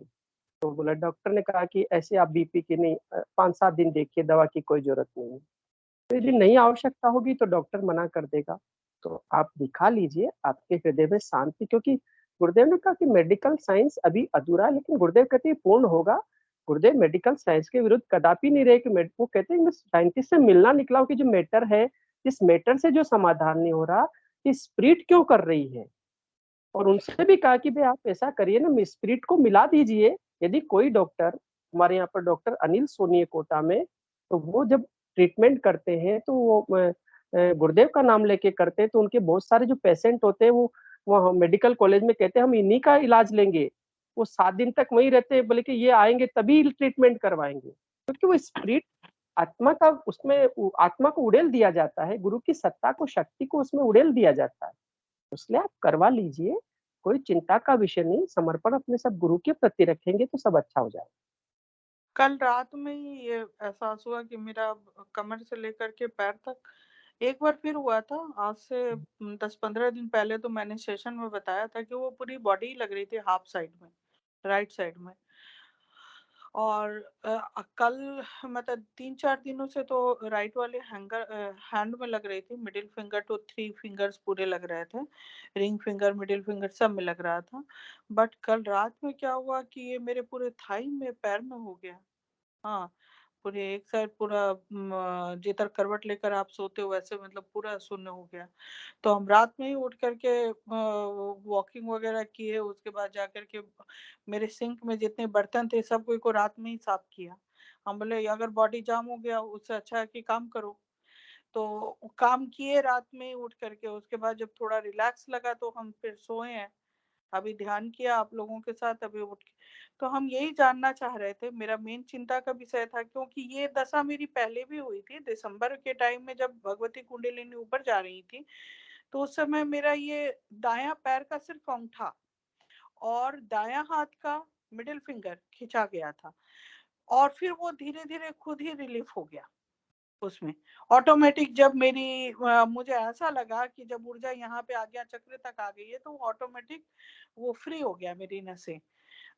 तो बोला डॉक्टर ने कहा कि ऐसे आप बीपी की नहीं 5-7 दिन देखिए, दवा की कोई जरूरत नहीं है, तो यदि नहीं आवश्यकता होगी तो डॉक्टर मना कर देगा। तो आप दिखा लीजिए, आपके हृदय में शांति, क्योंकि गुरुदेव ने कहा कि मेडिकल साइंस अभी अधूरा है, लेकिन गुरुदेव कहते हैं पूर्ण होगा। गुरुदेव मेडिकल साइंस के विरुद्ध कदापि नहीं रहे कि वो कहते हैं साइंटिस्ट से मिलना निकला हूं कि जो मैटर है, इस मैटर से जो समाधान नहीं हो रहा, स्पिरिट क्यों कर रही है। और उनसे भी कहा कि भाई आप ऐसा करिए ना, स्पिरिट को मिला दीजिए। यदि कोई डॉक्टर, हमारे यहाँ पर डॉक्टर अनिल सोनी है कोटा में, तो वो जब ट्रीटमेंट करते हैं तो वो गुरुदेव का नाम लेके करते हैं, तो उनके बहुत सारे जो पेशेंट होते हैं वो मेडिकल कॉलेज में कहते हैं हम इन्हीं का इलाज लेंगे। वो 7 दिन तक वहीं रहते हैं, बोले कि ये आएंगे तभी ट्रीटमेंट करवाएंगे, क्योंकि वो स्पिरिट आत्मा का, उसमें आत्मा को उड़ेल दिया जाता है, गुरु की सत्ता को, शक्ति को उसमें उड़ेल दिया जाता है। इसलिए आप करवा लीजिए, कोई चिंता का विषय नहीं। समर्पण अपने सब गुरु के प्रति रखेंगे तो सब अच्छा हो जाएगा। कल रात में ही ये एहसास हुआ कि मेरा कमर से लेकर के पैर तक, एक बार फिर हुआ था आज से 10-15 दिन पहले, तो मैंने सेशन में बताया था कि वो पूरी बॉडी लग रही थी हाफ साइड में, राइट साइड में। और कल मतलब 3-4 दिनों से तो राइट वाले हैंड में लग रही थी, मिडिल फिंगर टू 3 फिंगर्स पूरे लग रहे थे, रिंग फिंगर मिडिल फिंगर सब में लग रहा था। बट कल रात में क्या हुआ कि ये मेरे पूरे थाई में, पैर में हो गया। हाँ, पूरे एक साइड पूरा जिधर करवट लेकर आप सोते हो वैसे मतलब पूरा शून्य हो गया। तो हम रात में ही उठ करके वॉकिंग वगैरह किए, उसके बाद जाकर के मेरे सिंक में जितने बर्तन थे सब को रात में ही साफ किया। हम बोले अगर बॉडी जाम हो गया उससे अच्छा है कि काम करो, तो काम किए रात में ही उठ करके। उसके बाद जब थोड़ा रिलैक्स लगा तो हम फिर सोए हैं, अभी ध्यान किया आप लोगों के साथ अभी उठ के। तो हम यही जानना चाह रहे थे, मेरा मेन चिंता का विषय था, क्योंकि ये दशा मेरी पहले भी हुई थी दिसंबर के टाइम में, जब भगवती कुंडलिनी ऊपर जा रही थी, तो उस समय मेरा ये दायां पैर का सिर्फ अंगूठा और दायां हाथ का मिडिल फिंगर खिंचा गया था, और फिर वो धीरे धीरे खुद ही रिलीफ हो गया। उसमें ऑटोमेटिक जब मेरी मुझे ऐसा लगा कि जब ऊर्जा यहाँ पे आज्ञा चक्र तक आ गई है तो ऑटोमेटिक वो फ्री हो गया मेरी नसें।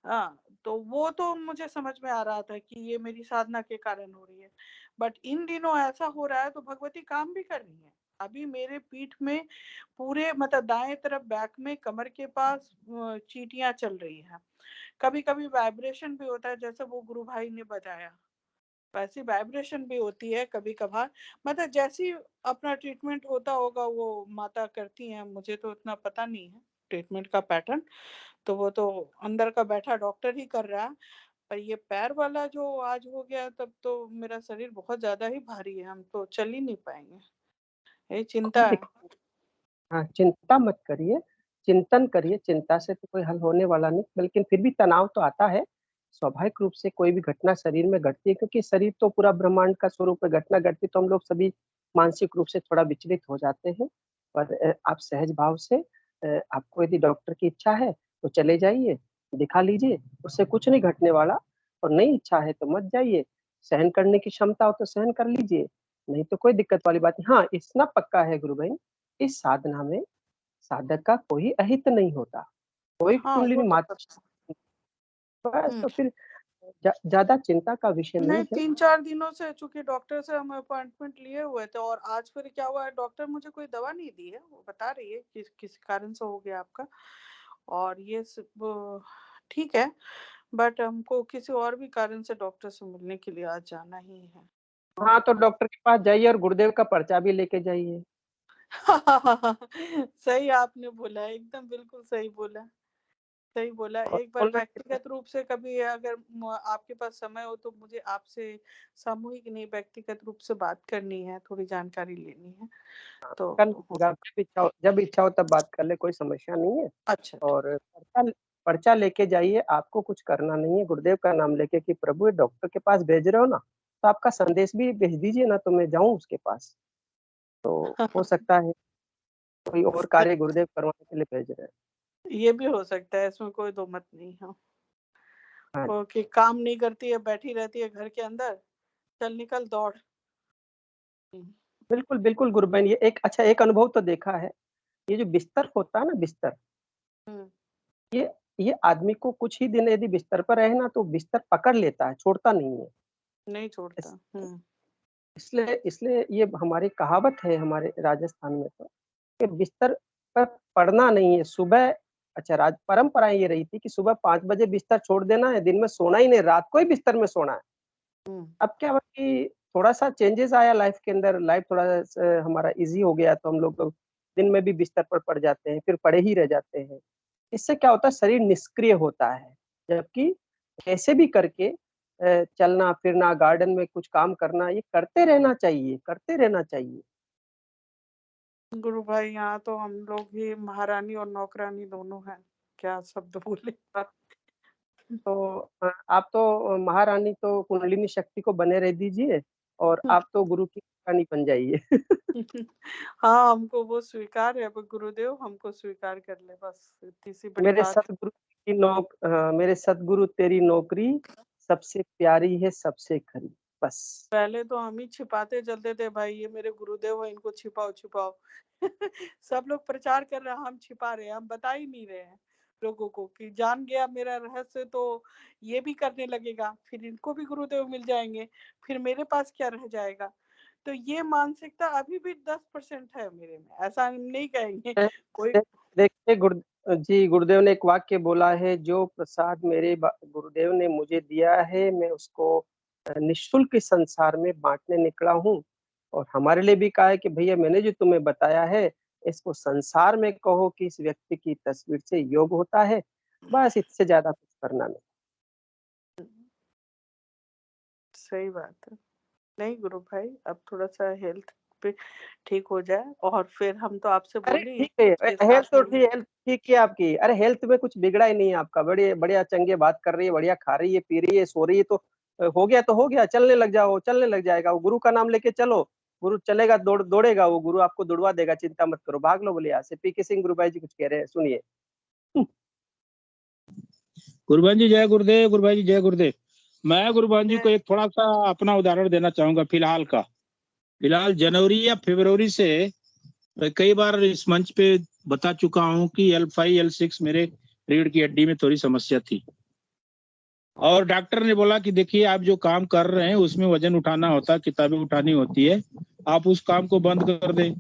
हाँ, तो वो तो मुझे समझ में आ रहा था कि ये मेरी साधना के कारण हो रही है। बट इन दिनों ऐसा हो रहा है तो भगवती काम भी कर रही है। अभी मेरे पीठ में पूरे मतलब दाएं तरफ बैक में कमर के पास चींटियां चल रही हैं। कभी कभी वाइब्रेशन भी होता है, जैसे वो गुरु भाई ने बताया वैसी वाइब्रेशन भी होती है कभी कभार। मतलब जैसी अपना ट्रीटमेंट होता होगा वो माता करती हैं, मुझे तो इतना पता नहीं है ट्रीटमेंट का पैटर्न, तो वो तो अंदर का बैठा डॉक्टर ही कर रहा है। पर ये पैर वाला जो आज हो गया तब तो मेरा शरीर बहुत ज्यादा ही भारी है, हम तो चल ही नहीं पाएंगे, ये चिंता है। हाँ, चिंता मत करिए, चिंतन करिए। चिंता से तो कोई हल होने वाला नहीं, लेकिन फिर भी तनाव तो आता है। स्वाभाविक रूप से कोई भी घटना शरीर में घटती है, क्योंकि शरीर तो पूरा ब्रह्मांड का स्वरूप है। घटना घटती तो हम लोग सभी मानसिक रूप से थोड़ा विचलित हो जाते हैं। पर आप सहज भाव से, आपको यदि डॉक्टर की इच्छा है तो चले जाइए, दिखा लीजिए, उससे कुछ नहीं घटने वाला। और नहीं इच्छा है तो मत जाइए। सहन करने की क्षमता हो तो सहन कर लीजिए, नहीं तो कोई दिक्कत वाली बात नहीं। हाँ, इतना पक्का है गुरु भाई, इस साधना में साधक का कोई अहित नहीं होता, कोई हाँ वो कुंडलिनी तो माता। पता बस है। तो फिर ज्यादा चिंता का विषय नहीं, नहीं है। 3-4 दिनों से चूंकि डॉक्टर से हम अपॉइंटमेंट लिए हुए थे और आज फिर क्या हुआ है, डॉक्टर मुझे कोई दवा नहीं दी है, वो बता रही है कि किस कारण से हो गया आपका। और ये ठीक है, बट हमको किसी और भी कारण से डॉक्टर से मिलने के लिए आज जाना ही है। हाँ, तो डॉक्टर के पास जाइए और गुरुदेव का पर्चा भी लेके जाइए। सही आपने बोला, एकदम बिल्कुल सही बोला, सही बोला। और एक बार ऑनलाइन व्यक्तिगत रूप से कभी अगर आपके पास समय हो तो मुझे आपसे सामूहिक नहीं व्यक्तिगत रूप से बात करनी है, थोड़ी जानकारी लेनी है तो। कर लीजिएगा, जब इच्छा हो तब बात कर ले, कोई समस्या नहीं है। अच्छा, और पर्चा पर्चा लेके जाइए, आपको कुछ करना नहीं है। गुरुदेव का नाम लेके कि प्रभु डॉक्टर के पास भेज रहे हो ना, तो आपका संदेश भी भेज दीजिए ना, तो मैं जाऊं उसके पास। तो हो सकता है कोई और कार्य गुरुदेव करवाने के लिए भेज रहे हैं। ये भी हो सकता है, इसमें कोई दो मत नहीं है। हाँ, वो कि काम नहीं करती है, बैठी रहती है घर के अंदर, चल निकल दौड़। बिल्कुल बिल्कुल गुरु बहन, ये एक अच्छा एक अनुभव तो देखा है। ये जो बिस्तर होता है ना, बिस्तर, हम्म, ये ये आदमी को कुछ ही दिन यदि बिस्तर पर रहे ना, तो बिस्तर पकड़ लेता है, छोड़ता नहीं है। नहीं छोड़ता। इस, इसलिए इसलिए ये हमारी कहावत है हमारे राजस्थान में तो, कि बिस्तर पर पड़ना नहीं है सुबह। अच्छा, परंपरा ये रही थी कि सुबह 5 बजे बिस्तर छोड़ देना है, दिन में सोना ही नहीं, रात को ही बिस्तर में सोना है। अब क्या हुआ कि थोड़ा सा चेंजेस आया लाइफ के अंदर, लाइफ थोड़ा हमारा इजी हो गया, तो हम लोग तो दिन में भी बिस्तर पर पड़ जाते हैं, फिर पड़े ही रह जाते हैं। इससे क्या होता है, शरीर निष्क्रिय होता है। जबकि कैसे भी करके चलना फिरना, गार्डन में कुछ काम करना, ये करते रहना चाहिए, करते रहना चाहिए। गुरु भाई, यहाँ तो हम लोग ही महारानी और नौकरानी दोनों हैं, क्या शब्द बोले। तो आप तो महारानी तो कुंडलिनी शक्ति को बने रह दीजिए, और आप तो गुरु की रानी बन जाइए। हाँ, हमको वो स्वीकार है, अब गुरुदेव हमको स्वीकार कर ले, बस इतनी सी बड़ी बात है। मेरे सतगुरु तेरी नौकरी सबसे प्यारी है, सबसे खरी। बस। पहले तो हम ही छिपाते चलते थे भाई, ये मेरे गुरुदेव है, इनको छिपाओ छिपाओ। सब लोग प्रचार कर रहे हैं, हम छिपा रहे हैं, हम बता ही नहीं रहे हैं लोगों को कि जान गया मेरा रहस्य तो ये भी करने लगेगा, फिर इनको भी गुरुदेव मिल जाएंगे, फिर मेरे पास क्या रह जाएगा। तो ये मानसिकता अभी भी 10% है मेरे में, ऐसा हम नहीं कहेंगे कोई। देखिए गुरुदेव ने एक वाक्य बोला है, जो प्रसाद मेरे गुरुदेव ने मुझे दिया है, मैं उसको निःशुल्क इस संसार में बांटने निकला हूँ। और हमारे लिए भी कहा है कि भैया मैंने जो तुम्हें बताया है, इसको संसार में कहो कि इस व्यक्ति की तस्वीर से योग होता है। बस इससे ज्यादा कुछ करना नहीं। सही बात है। नहीं गुरु भाई, अब थोड़ा सा हेल्थ पे ठीक हो जाए और फिर हम तो आपसे अरे बोले ठीक है, कि हेल्थ साथ तो में। ठीक, हेल्थ ठीक है आपकी। अरे हेल्थ में कुछ बिगड़ा ही नहीं है आपका, बड़े बढ़िया चंगे बात कर रही है, बढ़िया खा रही है, पी रही है, सो रही है, तो हो गया तो हो गया। चलने लग जाओ, चलने लग जाएगा वो। गुरु का नाम लेके चलो, गुरु चलेगा, दौड़ेगा वो, गुरु आपको दौड़वा देगा, चिंता मत करो। भाग लो बोले यहाँ से। पीके सिंह गुरु भाई जी कुछ कह रहे हैं, सुनिए। गुरुभान जी जय गुरुदेव। गुरुभाई जी जय गुरुदेव। मैं गुरुभान जी ये को एक थोड़ा सा अपना उदाहरण देना चाहूंगा फिलहाल का। फिलहाल जनवरी या फरवरी से मैं कई बार इस मंच पे बता चुका हूं कि L5 L6 मेरे रीढ़ की हड्डी में थोड़ी समस्या थी, और डॉक्टर ने बोला कि देखिए आप जो काम कर रहे हैं उसमें वजन उठाना होता है, किताबें उठानी होती है, आप उस काम को बंद कर दें।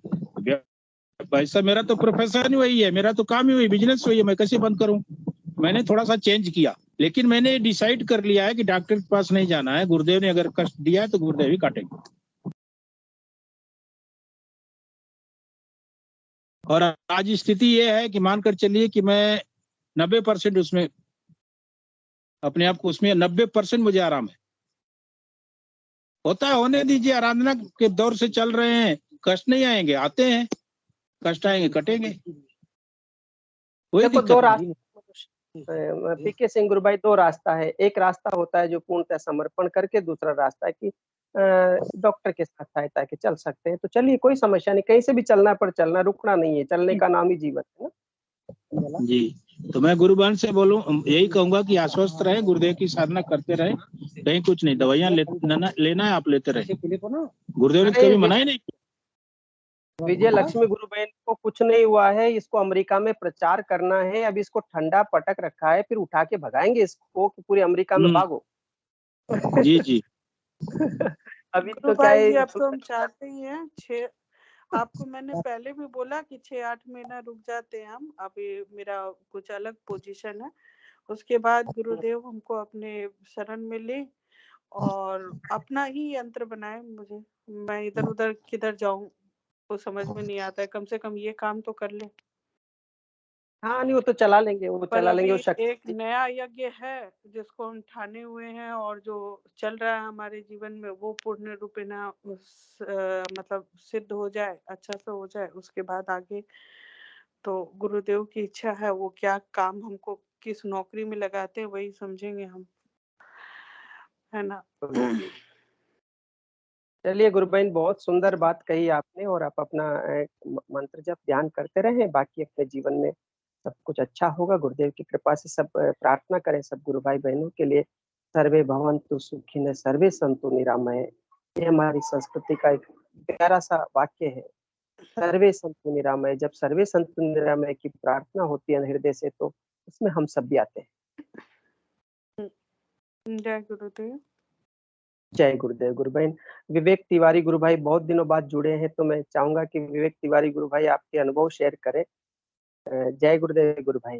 भाई साहब मेरा तो प्रोफेशन ही वही है, मेरा तो काम ही वही, बिजनेस वही है, मैं कैसे बंद करूं। मैंने थोड़ा सा चेंज किया, लेकिन मैंने डिसाइड कर लिया है कि डॉक्टर के पास नहीं जाना है। गुरुदेव ने अगर कष्ट दिया है तो गुरुदेव ही काटेंगे। और आज स्थिति ये है कि मानकर चलिए कि मैं 90% उसमें अपने आप को, उसमें 90% मुझे आराम है। होता है, होने दीजिए, आराधना के दौर से चल रहे हैं, कष्ट नहीं आएंगे, आते हैं, कष्ट आएंगे, कटेंगे, कोई देखो दिक्कत दो नहीं। रास्ते पीके सिंह गुरु भाई, दो रास्ता है। एक रास्ता होता है जो पूर्णतः समर्पण करके, दूसरा रास्ता है कि डॉक्टर के साथ सहायता के चल सकते हैं। तो चलिए, कोई समस्या नहीं, कहीं से भी चलना पर चलना, रुकना नहीं है, चलने का नाम ही जीवन है ना। जी, तो मैं गुरुबान से बोलूं, यही कहूंगा कि आश्वस्त रहे, गुरुदेव की साधना करते रहे, कहीं कुछ नहीं, दवाइयां लेना है आप लेते रहे, गुरुदेव ने कभी मना ही नहीं। विजय लक्ष्मी गुरु बहन को कुछ नहीं हुआ है, इसको अमेरिका में प्रचार करना है। अब इसको ठंडा पटक रखा है, फिर उठा के भगाएंगे इसको कि पूरे अमेरिका में भागो। जी जी। अभी गुरु तो क्या भाई है, जी, अब तो हम चाहते ही हैं आपको मैंने पहले भी बोला कि 6-8 महीना रुक जाते हैं हम। अभी मेरा कुछ अलग पोजीशन है, उसके बाद गुरुदेव हमको अपने शरण में ले और अपना ही यंत्र बनाए। मुझे, मैं इधर उधर किधर जाऊं तो समझ में नहीं आता है, कम से कम ये काम तो कर ले। हाँ नहीं, वो तो चला लेंगे, वो पर चला लेंगे, अभी वो शक्ति। एक नया यज्ञ है जिसको हम ठाने हुए हैं, और जो चल रहा है हमारे जीवन में वो पूर्ण रूपेण मतलब सिद्ध हो जाए, अच्छा से हो जाए, उसके बाद आगे तो गुरुदेव की इच्छा है। वो क्या काम हमको किस नौकरी में लगाते हैं वही समझेंगे हम, है ना। चलिए गुरु बहन, बहुत सुंदर बात कही आपने, और आप अपना मंत्र जप ध्यान करते रहें, बाकी अपने जीवन में सब कुछ अच्छा होगा। गुरुदेव की कृपा से सब प्रार्थना करें सब गुरु भाई बहनों के लिए। सर्वे भवन्तु सुखिनः सर्वे सन्तु निरामय, ये हमारी संस्कृति का एक प्यारा सा वाक्य है, सर्वे सन्तु निरामय। जब सर्वे सन्तु निरामय की प्रार्थना होती है हृदय से, तो उसमें हम सब भी आते हैं। जय गुरुदेव। जय गुरुदेव। गुरु बहन विवेक तिवारी गुरु भाई बहुत दिनों बाद जुड़े हैं, तो मैं चाहूंगा कि विवेक तिवारी गुरु भाई आपके अनुभव शेयर करें। जय गुरुदेव गुरु भाई।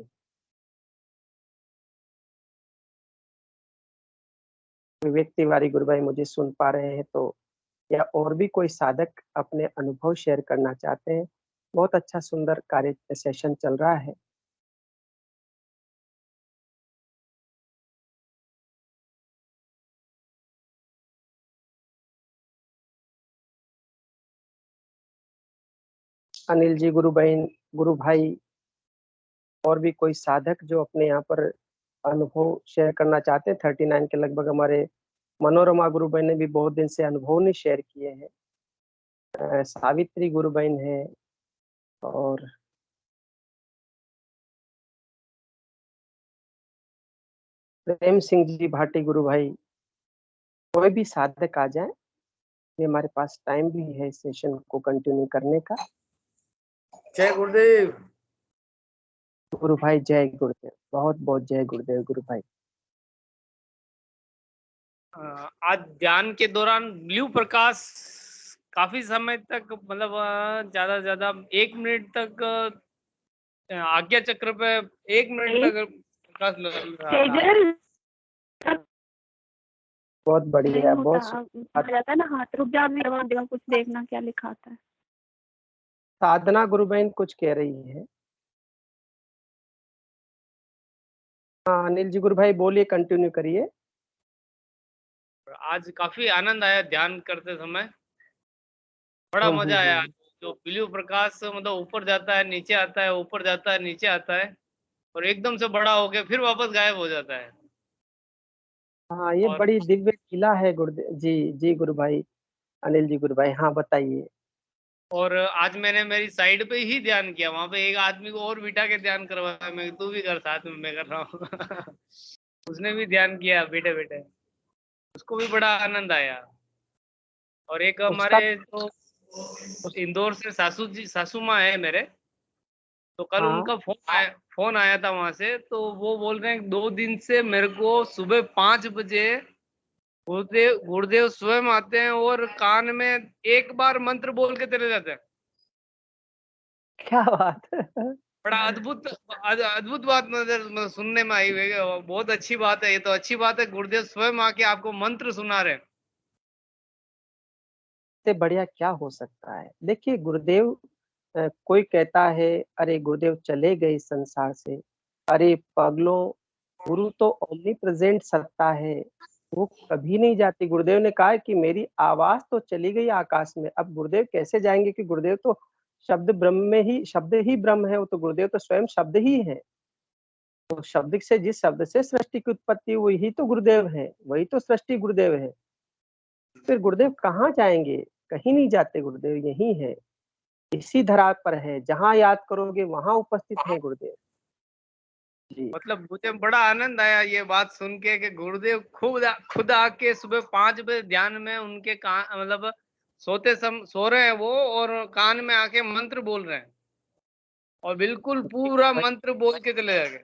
विवेक तिवारी गुरु भाई मुझे सुन पा रहे हैं तो, या और भी कोई साधक अपने अनुभव शेयर करना चाहते हैं? बहुत अच्छा सुंदर कार्य सेशन चल रहा है। अनिल जी, गुरु बहन, गुरु भाई, और भी कोई साधक जो अपने यहाँ पर अनुभव शेयर करना चाहते हैं? 39 के लगभग हमारे मनोरमा गुरु बहन ने भी बहुत दिन से अनुभव नहीं शेयर किए हैं। सावित्री गुरु बहन है, और प्रेम सिंह जी भाटी गुरु भाई, कोई भी साधक आ जाए, ये हमारे पास टाइम भी है इस सेशन को कंटिन्यू करने का। जय गुरुदेव। गुरु भाई जय गुरुदेव, बहुत बहुत जय गुरुदेव गुरु भाई। आज ध्यान के दौरान ब्लू प्रकाश काफी समय तक, मतलब ज्यादा से ज्यादा 1 मिनट तक आज्ञा चक्र पे 1 मिनट तक प्रकाश लग रहा था। बहुत बढ़िया, बहुत जाता है ना, हाथ रुक जा, मैं कुछ देखना क्या लिखा आता है। साधना गुरु बहन कुछ कह रही है। हाँ अनिल जी गुरु भाई बोलिए, कंटिन्यू करिए। आज काफी आनंद आया ध्यान करते समय, बड़ा मजा आया। जो ब्लू प्रकाश मतलब ऊपर जाता है, नीचे आता है, ऊपर जाता है, नीचे आता है, और एकदम से बड़ा होके फिर वापस गायब हो जाता है। हाँ ये बड़ी दिव्य लीला है गुरुदेव जी। जी गुरु भाई, अनिल जी गुरु भाई, हाँ बताइए। और आज मैंने मेरी साइड पे ही ध्यान किया, वहां पे एक आदमी को और बिठा के ध्यान करवाया, मैं तू भी कर, साथ में मैं कर रहा हूँ। उसने भी ध्यान किया बैठे बैठे, उसको भी बड़ा आनंद आया। और एक हमारे तो इंदौर से सासू माँ है मेरे, तो कल हाँ। उनका फोन आया था वहां से, तो वो बोल रहे हैं 2 दिन से मेरे को सुबह 5 बजे गुरुदेव स्वयं आते हैं और कान में एक बार मंत्र बोल के चले जाते हैं। क्या बात है। बड़ा अद्भुत बात मतलब सुनने में आई हुई है। बहुत अच्छी बात है, ये तो अच्छी बात है, गुरुदेव स्वयं आके आपको मंत्र सुना रहे हैं। इससे बढ़िया क्या हो सकता है। देखिए गुरुदेव, कोई कहता है अरे गुरुदेव चले गए इस संसार से, अरे पागलों, गुरु तो ओमनी प्रेजेंट सत्ता है, वो कभी नहीं जाती। गुरुदेव ने कहा कि मेरी आवाज तो चली गई आकाश में, अब गुरुदेव कैसे जाएंगे, कि गुरुदेव तो शब्द ब्रह्म में ही, शब्द ही ब्रह्म है, वो तो गुरुदेव तो स्वयं शब्द ही है। तो शब्द से, जिस शब्द से सृष्टि की उत्पत्ति हुई ही तो गुरुदेव है, वही तो सृष्टि गुरुदेव है। फिर गुरुदेव कहाँ जाएंगे, कहीं नहीं जाते, गुरुदेव यही है, इसी धरा पर है, जहाँ याद करोगे वहां उपस्थित है गुरुदेव जी। मतलब मुझे बड़ा आनंद आया ये बात सुन के कि गुरुदेव खुद आके सुबह 5 बजे ध्यान में उनके कान मतलब सो रहे हैं वो, और कान में आके मंत्र बोल रहे हैं और बिल्कुल पूरा मंत्र बोल के चले जाएंगे।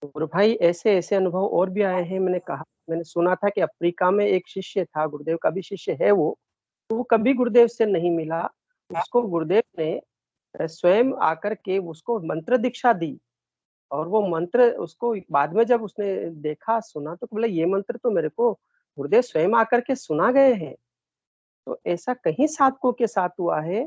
गुरु भाई ऐसे ऐसे अनुभव और भी आए हैं। मैंने सुना था कि अफ्रीका में एक शिष्य था, गुरुदेव का भी शिष्य है वो, तो वो कभी गुरुदेव से नहीं मिला, उसको गुरुदेव ने स्वयं आकर के उसको मंत्र दीक्षा दी, और वो मंत्र उसको बाद में जब उसने देखा सुना तो बोला ये मंत्र तो मेरे को गुरुदेव स्वयं आकर के सुना गए हैं। तो ऐसा कहीं साधकों के साथ हुआ है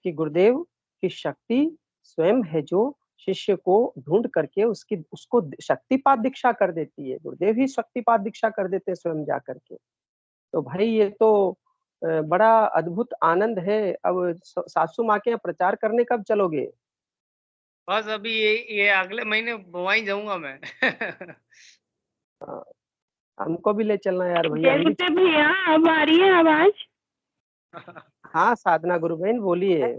कि गुरुदेव की शक्ति स्वयं है जो शिष्य को ढूंढ करके उसको शक्तिपात दीक्षा कर देती है। गुरुदेव ही शक्तिपात दीक्षा कर देते हैं स्वयं जा करके। तो भाई ये तो बड़ा अद्भुत आनंद है। अब सासू माँ के यहाँ प्रचार करने कब चलोगे? बस अभी ये अगले महीने वहीं जाऊंगा मैं। हमको भी ले चलना यार भैया। जय भैया, अब आ रही है आवाज? हाँ साधना गुरु बहन बोलिए।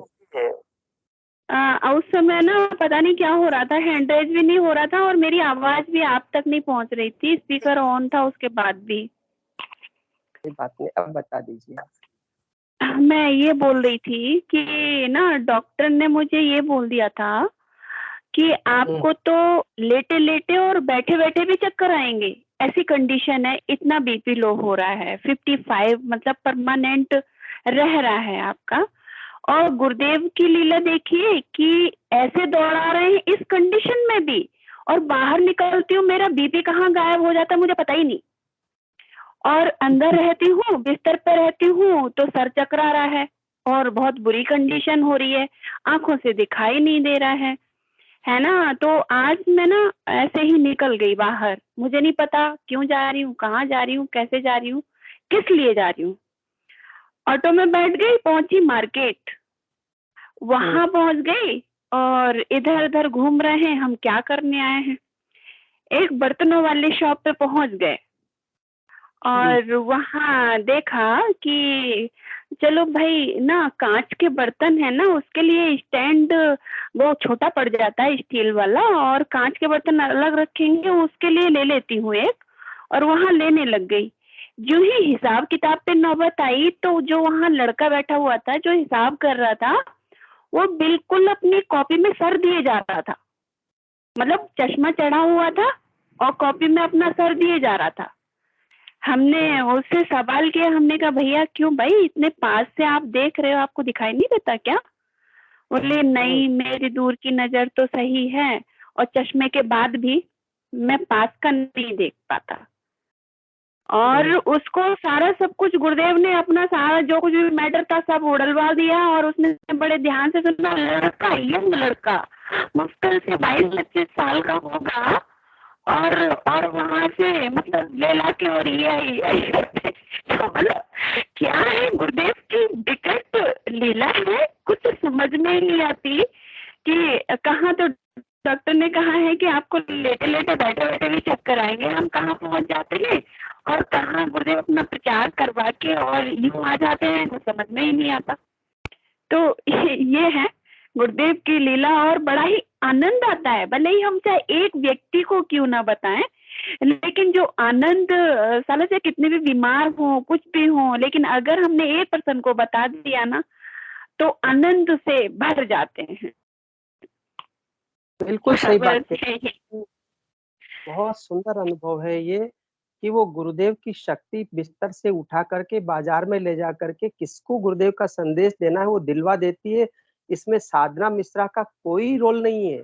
उस समय ना पता नहीं क्या हो रहा था, हैंड रेज भी नहीं हो रहा था और मेरी आवाज भी आप तक नहीं पहुंच रही थी, स्पीकर ऑन था उसके बाद भी। कोई बात नहीं, अब बता दीजिए। मैं ये बोल रही थी कि ना डॉक्टर ने मुझे ये बोल दिया था कि आपको तो लेटे लेटे और बैठे बैठे भी चक्कर आएंगे, ऐसी कंडीशन है, इतना बीपी लो हो रहा है, 55 मतलब परमानेंट रह रहा है आपका। और गुरुदेव की लीला देखिए कि ऐसे दौड़ा रहे हैं इस कंडीशन में भी, और बाहर निकलती हूँ मेरा बीपी कहाँ गायब हो जाता है मुझे पता ही नहीं, और अंदर रहती हूँ, बिस्तर पे रहती हूँ तो सर चकरा रहा है और बहुत बुरी कंडीशन हो रही है, आंखों से दिखाई नहीं दे रहा है ना। तो आज मैं ना ऐसे ही निकल गई बाहर, मुझे नहीं पता क्यों जा रही हूँ, कहाँ जा रही हूँ, कैसे जा रही हूँ, किस लिए जा रही हूँ। ऑटो में बैठ गई, पहुंची मार्केट, वहां पहुंच गई और इधर उधर घूम रहे हैं, हम क्या करने आए हैं। एक बर्तनों वाले शॉप पे पहुंच गए और वहां देखा कि चलो भाई ना कांच के बर्तन है ना, उसके लिए स्टैंड वो छोटा पड़ जाता है स्टील वाला, और कांच के बर्तन अलग रखेंगे, उसके लिए ले लेती हूँ एक, और वहां लेने लग गई। जो ही हिसाब किताब पे नौबत आई तो जो वहां लड़का बैठा हुआ था जो हिसाब कर रहा था वो बिल्कुल अपनी कॉपी में सर दिए जा रहा था, मतलब चश्मा चढ़ा हुआ था और कॉपी में अपना सर दिए जा रहा था। हमने उससे सवाल किया, हमने कहा भैया क्यों भाई, इतने पास से आप देख रहे हो, आपको दिखाई नहीं देता क्या? बोले नहीं, मेरी दूर की नजर तो सही है और चश्मे के बाद भी मैं पास का नहीं देख पाता। और उसको सारा सब कुछ गुरुदेव ने अपना सारा जो कुछ भी मैटर था सब उड़लवा दिया, और उसने बड़े ध्यान से सुना। लड़का, यंग लड़का, मुश्किल से 22-25 साल का होगा, और वहां से मतलब ले ला के, और ये तो मतलब क्या है गुरुदेव की विकट लीला है, कुछ समझ में ही नहीं आती कि कहाँ। तो डॉक्टर ने कहा है कि आपको लेटे लेटे बैठे बैठे भी चक्कर आएंगे, हम कहाँ पहुंच जाते हैं और कहाँ गुरुदेव अपना प्रचार करवा के और यूं आ जाते हैं, तो समझ में ही नहीं आता। तो ये है गुरुदेव की लीला, और बड़ा ही आनंद आता है, भले ही हम चाहे एक व्यक्ति को क्यों ना बताएं, लेकिन जो आनंद साला से कितने भी बीमार हो, कुछ भी हो, लेकिन अगर हमने एक पर्सन को बता दिया ना तो आनंद से भर जाते हैं। बिल्कुल सही बात बस है। यही। बहुत सुंदर अनुभव है ये कि वो गुरुदेव की शक्ति बिस्तर से उठा करके बाजार में ले जा करके किसको गुरुदेव का संदेश देना है वो दिलवा देती है। इसमें साधना मिश्रा का कोई रोल नहीं है।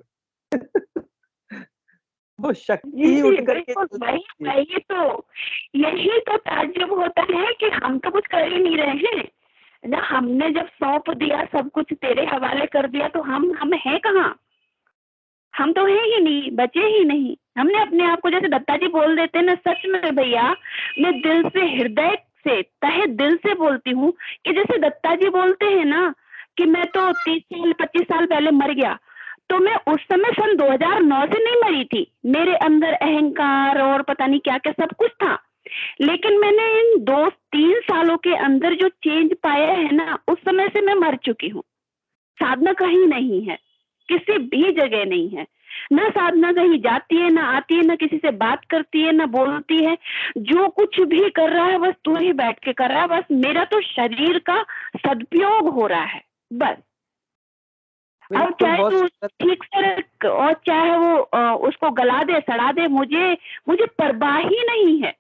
वो शक्ति ही उठ करके बिल्कुल यही तो ताज्जुब होता है कि हम तो कुछ कर ही नहीं रहे हैं। जब हमने जब सौंप दिया, सब कुछ तेरे हवाले कर दिया, तो हम हैं कहाँ? हम तो हैं ही नहीं, बचे ही नहीं। हमने अपने आप को, जैसे दत्ता जी बोल देते हैं ना, सच में भैया मैं दिल से, हृदय से, तहे दिल से बोलती हूँ कि जैसे दत्ता जी बोलते हैं ना कि मैं तो 30 साल 25 साल पहले मर गया, तो मैं उस समय सन 2009 से नहीं मरी थी। मेरे अंदर अहंकार और पता नहीं क्या क्या सब कुछ था, लेकिन मैंने इन 2-3 सालों के अंदर जो चेंज पाया है ना, उस समय से मैं मर चुकी हूँ। साधना कहीं नहीं है, किसी भी जगह नहीं है। ना साधना कहीं जाती है, ना आती है, ना किसी से बात करती है, ना बोलती है। जो कुछ भी कर रहा है बस तू ही बैठ के कर रहा है। बस मेरा तो शरीर का सदुपयोग हो रहा है बस। अब बिल्कुल चाहे बहुत तू सुंदर। ठीक से रख और चाहे वो उसको गला दे, सड़ा दे, मुझे परवाह ही नहीं है।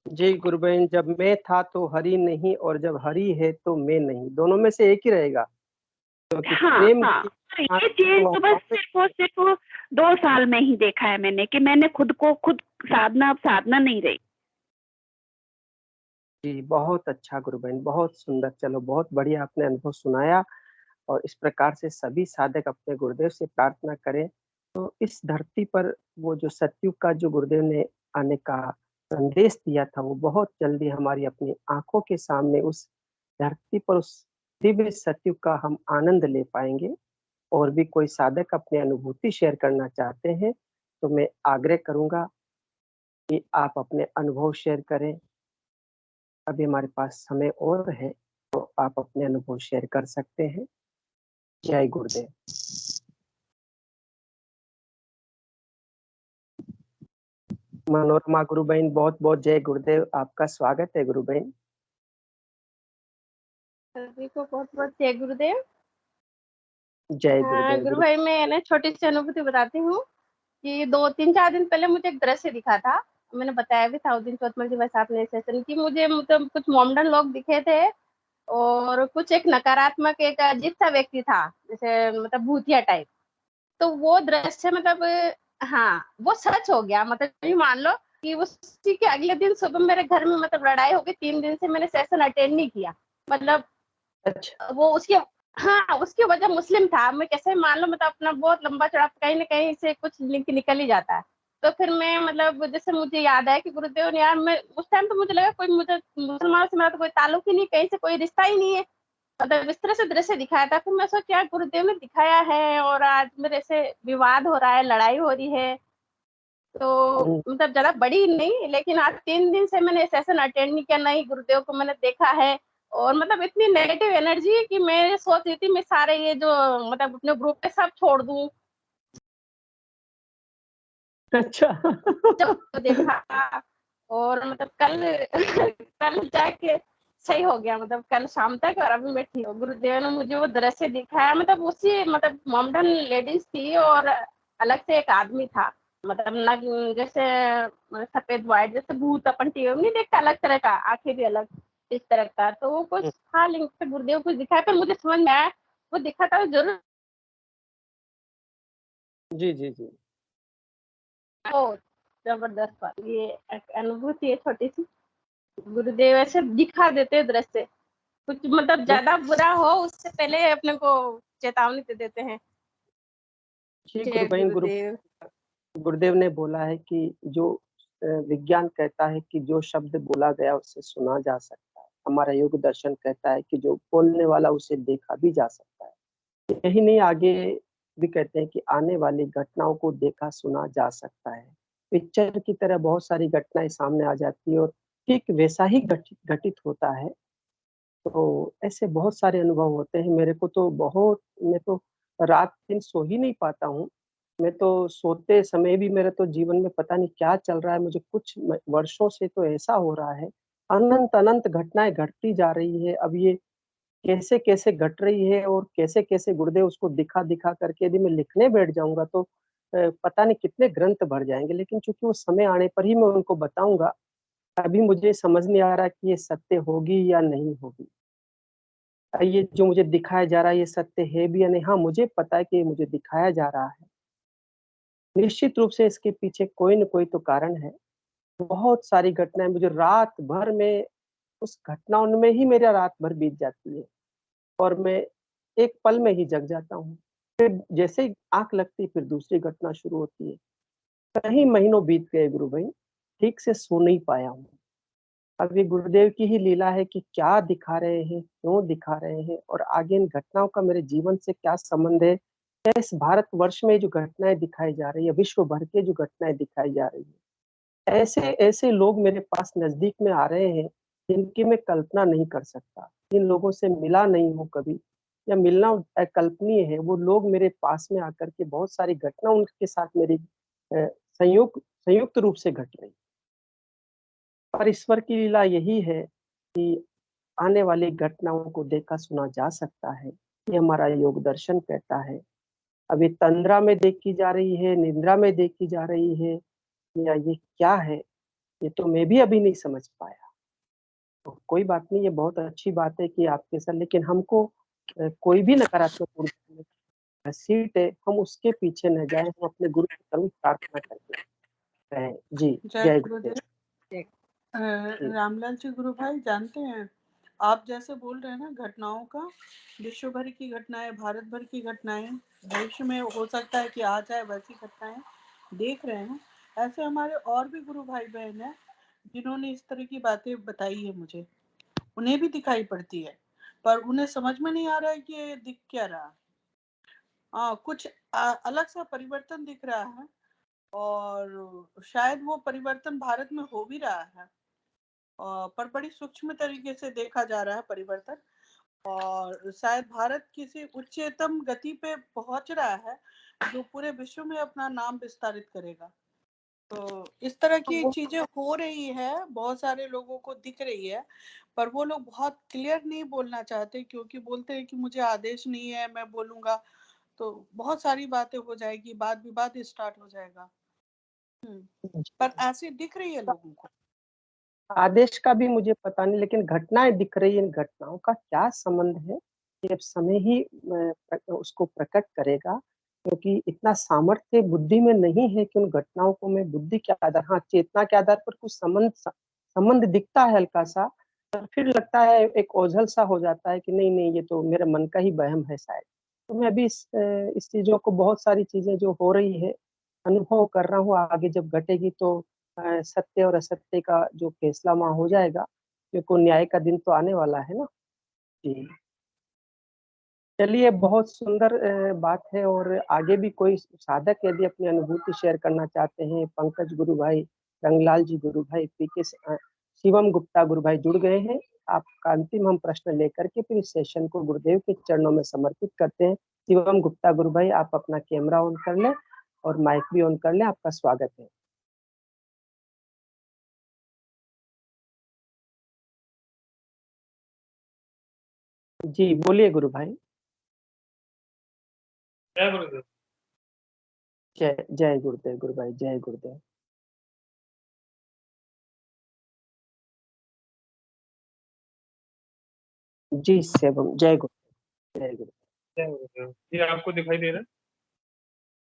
जी गुरु बहन, जब मैं था तो हरि नहीं और जब हरि है तो मैं नहीं, दोनों में से एक ही रहेगा। क्योंकि हाँ प्रेम हाँ, की ये चेंज तो बस सिर्फ 2 साल में ही देखा है मैंने कि मैंने खुद साधना, अब साधना नहीं रही। जी बहुत अच्छा गुरु बहन, बहुत सुंदर। चलो बहुत बढ़िया आपने अनुभव सुनाया और इस प्रकार से सभी साधक अपने गुरुदेव से प्रार्थना करें तो इस धरती पर वो जो सतयुग का जो गुरुदेव ने आने का संदेश दिया था वो बहुत जल्दी हमारी अपनी आंखों के सामने उस धरती पर उस दिव्य सतयुग का हम आनंद ले पाएंगे। और भी कोई साधक अपनी अनुभूति शेयर करना चाहते हैं तो मैं आग्रह करूंगा कि आप अपने अनुभव शेयर करें। अभी हमारे पास समय और है तो आप अपने अनुभव शेयर कर सकते हैं। जय गुरुदेव। मनोरमा गुरु बहन, बहुत बहुत जय गुरुदेव, आपका स्वागत है गुरु बहन। सभी को बहुत बहुत जय गुरुदेव। जय गुरुदेव। गुरु भाई, मैं ना छोटी सी अनुभूति बताती हूँ कि 2-3-4 दिन पहले मुझे एक दृश्य दिखा था। मैंने बताया भी था उस दिन चौथमल जी बस आपने सेशन की। मुझे मतलब कुछ मोमडन लोग दिखे थे और कुछ एक नकारात्मक एक अजीब सा व्यक्ति था, जैसे मतलब भूतिया टाइप। तो वो दृश्य मतलब हाँ, वो सच हो गया। मतलब ये मान लो कि उसी के अगले दिन सुबह मेरे घर में मतलब लड़ाई हो गई। 3 दिन से मैंने सेशन अटेंड नहीं किया। मतलब अच्छा। वो उसकी हाँ, उसकी वजह मुस्लिम था। मैं कैसे मान लो मतलब अपना बहुत लंबा चौड़ा कहीं ना कहीं से कुछ लिंक निकल ही जाता है। तो फिर मैं मतलब जैसे मुझे याद आया कि गुरुदेव ने यार, मैं उस टाइम तो मुझे लगा कोई मुझे मुसलमानों से मेरा तो कोई ताल्लुक ही नहीं, कहीं से कोई रिश्ता ही नहीं है। मतलब इस तरह से दृश्य दिखाया था। फिर मैं सोचा यार गुरुदेव ने दिखाया है और आज मेरे से विवाद हो रहा है, लड़ाई हो रही है। तो मतलब ज्यादा बड़ी नहीं, लेकिन आज 3 दिन से मैंने सेशन अटेंड नहीं किया, नहीं गुरुदेव को मैंने देखा है। और मतलब इतनी नेगेटिव एनर्जी कि मैं सोच रही थी मैं सारे ये जो मतलब अपने ग्रुप पे सब छोड़ दूं। अच्छा। जब देखा और मतलब कल जाके सही हो गया। मतलब कल शाम तक और अभी मैं ठीक हूँ। गुरुदेव ने मुझे वो दृश्य दिखाया। मतलब उसी मतलब मोमडन लेडीज थी और अलग से एक आदमी था। मतलब न जैसे सफेद व्हाइट, जैसे भूत अपन टीवी में नहीं देखता, अलग तरह का, आंखें भी अलग इस तरह का। तो वो कुछ था लिंक से गुरुदेव कुछ दिखाया, पर मुझे समझ में आया वो दिखा था जरूर। जी जी जी। बहुत जबरदस्त बात, ये एक अनुभूति है छोटी सी। गुरुदेव ऐसे दिखा देते दृश्य, कुछ मतलब ज्यादा बुरा हो उससे पहले अपने को चेतावनी दे देते हैं। जी जय गुरु बहन, गुरुदेव। गुरुदेव ने बोला है कि जो विज्ञान कहता है कि जो शब्द बोला गया उसे सुना जा सकता है, हमारा योग दर्शन कहता है कि जो बोलने वाला उसे देखा भी जा सकता है। यही नहीं, आगे भी कहते हैं कि आने वाली घटनाओं को देखा सुना जा सकता है। पिक्चर की तरह बहुत सारी घटनाएं सामने आ जाती है और ठीक वैसा ही घटित होता है। तो ऐसे बहुत सारे अनुभव होते हैं मेरे को तो बहुत, मैं तो रात दिन सो ही नहीं पाता हूँ मैं तो सोते समय भी मेरे तो जीवन में पता नहीं क्या चल रहा है, मुझे कुछ वर्षों से तो ऐसा हो रहा है, अनंत अनंत घटनाएं घटती जा रही है। अब ये कैसे कैसे घट रही है और कैसे कैसे गुरुदेव उसको दिखा दिखा करके यदि मैं लिखने बैठ जाऊंगा तो पता नहीं कितने ग्रंथ भर जाएंगे, लेकिन चूंकि वो समय आने पर ही मैं उनको बताऊंगा। अभी मुझे समझ नहीं आ रहा कि ये सत्य होगी या नहीं होगी। ये जो मुझे दिखाया जा रहा है ये सत्य है भी या नहीं, हाँ मुझे पता है कि ये मुझे दिखाया जा रहा है। निश्चित रूप से इसके पीछे कोई न कोई तो कारण है। बहुत सारी घटनाएं मुझे रात भर में, उस घटनाओं में ही मेरा रात भर बीत जाती है और मैं एक पल में ही जग जाता हूँ। फिर जैसे ही आंख लगती फिर दूसरी घटना शुरू होती है। कई महीनों बीत गए गुरु भाई, ठीक से सो नहीं पाया हूँ। अब ये गुरुदेव की ही लीला है कि क्या दिखा रहे हैं, क्यों दिखा रहे हैं और आगे इन घटनाओं का मेरे जीवन से क्या संबंध है। इस भारतवर्ष में जो घटनाएं दिखाई जा रही है, विश्व भर के जो घटनाएं दिखाई जा रही है, ऐसे ऐसे लोग मेरे पास नजदीक में आ रहे हैं जिनकी मैं कल्पना नहीं कर सकता, जिन लोगों से मिला नहीं हूँ कभी या मिलना अकल्पनीय है, वो लोग मेरे पास में आकर के बहुत सारी घटना उनके साथ मेरी संयुक्त रूप से घट रही। पर ईश्वर की लीला यही है कि आने वाली घटनाओं को देखा सुना जा सकता है, ये हमारा योग दर्शन कहता है। अभी तंद्रा में देखी जा रही है, निद्रा में देखी जा रही है, या ये क्या है, ये तो मैं भी अभी नहीं समझ पाया। तो कोई बात नहीं, ये बहुत अच्छी बात है कि आपके साथ, लेकिन हमको कोई भी नकारात्मक ऊर्जा घसीट है, हम उसके पीछे न जाए, हम अपने गुरु की तरफ प्रार्थना करते हैं। जी जय जय गुरुदेव। गुरुदेव। रामलाल जी गुरु भाई, जानते हैं आप जैसे बोल रहे हैं ना घटनाओं का, विश्व भर की घटनाएं, भारत भर की घटनाएं, भविष्य में हो सकता है कि आ जाए वैसी घटनाएं देख रहे हैं। ऐसे हमारे और भी गुरु भाई बहन हैं जिन्होंने इस तरह की बातें बताई है मुझे, उन्हें भी दिखाई पड़ती है पर उन्हें समझ में नहीं आ रहा है कि ये दिख क्या रहा। हाँ, कुछ अलग सा परिवर्तन दिख रहा है और शायद वो परिवर्तन भारत में हो भी रहा है, पर बड़ी सूक्ष्म तरीके से देखा जा रहा है परिवर्तन, और शायद भारत किसी उच्चतम गति पे पहुंच रहा है जो पूरे विश्व में अपना नाम विस्तारित करेगा। तो इस तरह की चीजें हो रही है, बहुत सारे लोगों को दिख रही है, पर वो लोग बहुत क्लियर नहीं बोलना चाहते क्योंकि बोलते हैं कि मुझे आदेश नहीं है, मैं बोलूंगा तो बहुत सारी बातें हो जाएगी, वाद विवाद स्टार्ट हो जाएगा। पर ऐसी दिख रही है लोगों को। आदेश का भी मुझे पता नहीं, लेकिन घटनाएं दिख रही है। इन घटनाओं का क्या संबंध है ये अब समय ही उसको प्रकट करेगा, क्योंकि इतना सामर्थ्य बुद्धि में नहीं है कि उन घटनाओं को मैं बुद्धि के आधार, हाँ चेतना के आधार पर कुछ संबंध दिखता है हल्का सा, पर फिर लगता है एक ओझल सा हो जाता है कि नहीं नहीं ये तो मेरे मन का ही वहम है शायद। तो मैं अभी इस चीजों को, बहुत सारी चीजें जो हो रही है अनुभव कर रहा हूँ। आगे जब घटेगी तो सत्य और असत्य का जो फैसला वहां हो जाएगा, क्योंकि न्याय का दिन तो आने वाला है ना। जी चलिए, बहुत सुंदर बात है। और आगे भी कोई साधक यदि अपनी अनुभूति शेयर करना चाहते हैं, पंकज गुरु भाई, रंगलाल जी गुरु भाई, शिवम गुप्ता गुरु भाई जुड़ गए हैं। आपका अंतिम हम प्रश्न लेकर के फिर इस सेशन को गुरुदेव के चरणों में समर्पित करते हैं। शिवम गुप्ता गुरु भाई, आप अपना कैमरा ऑन कर लें और माइक भी ऑन कर लें। आपका स्वागत है। जी बोलिए गुरु भाई। जय गुरुदेव। जय जय गुरुदेव गुरु भाई, जय गुरुदेव। जी सेवम, जय गुरु, जय गुरु। जय गुरुदेव। ये आपको दिखाई दे रहा है?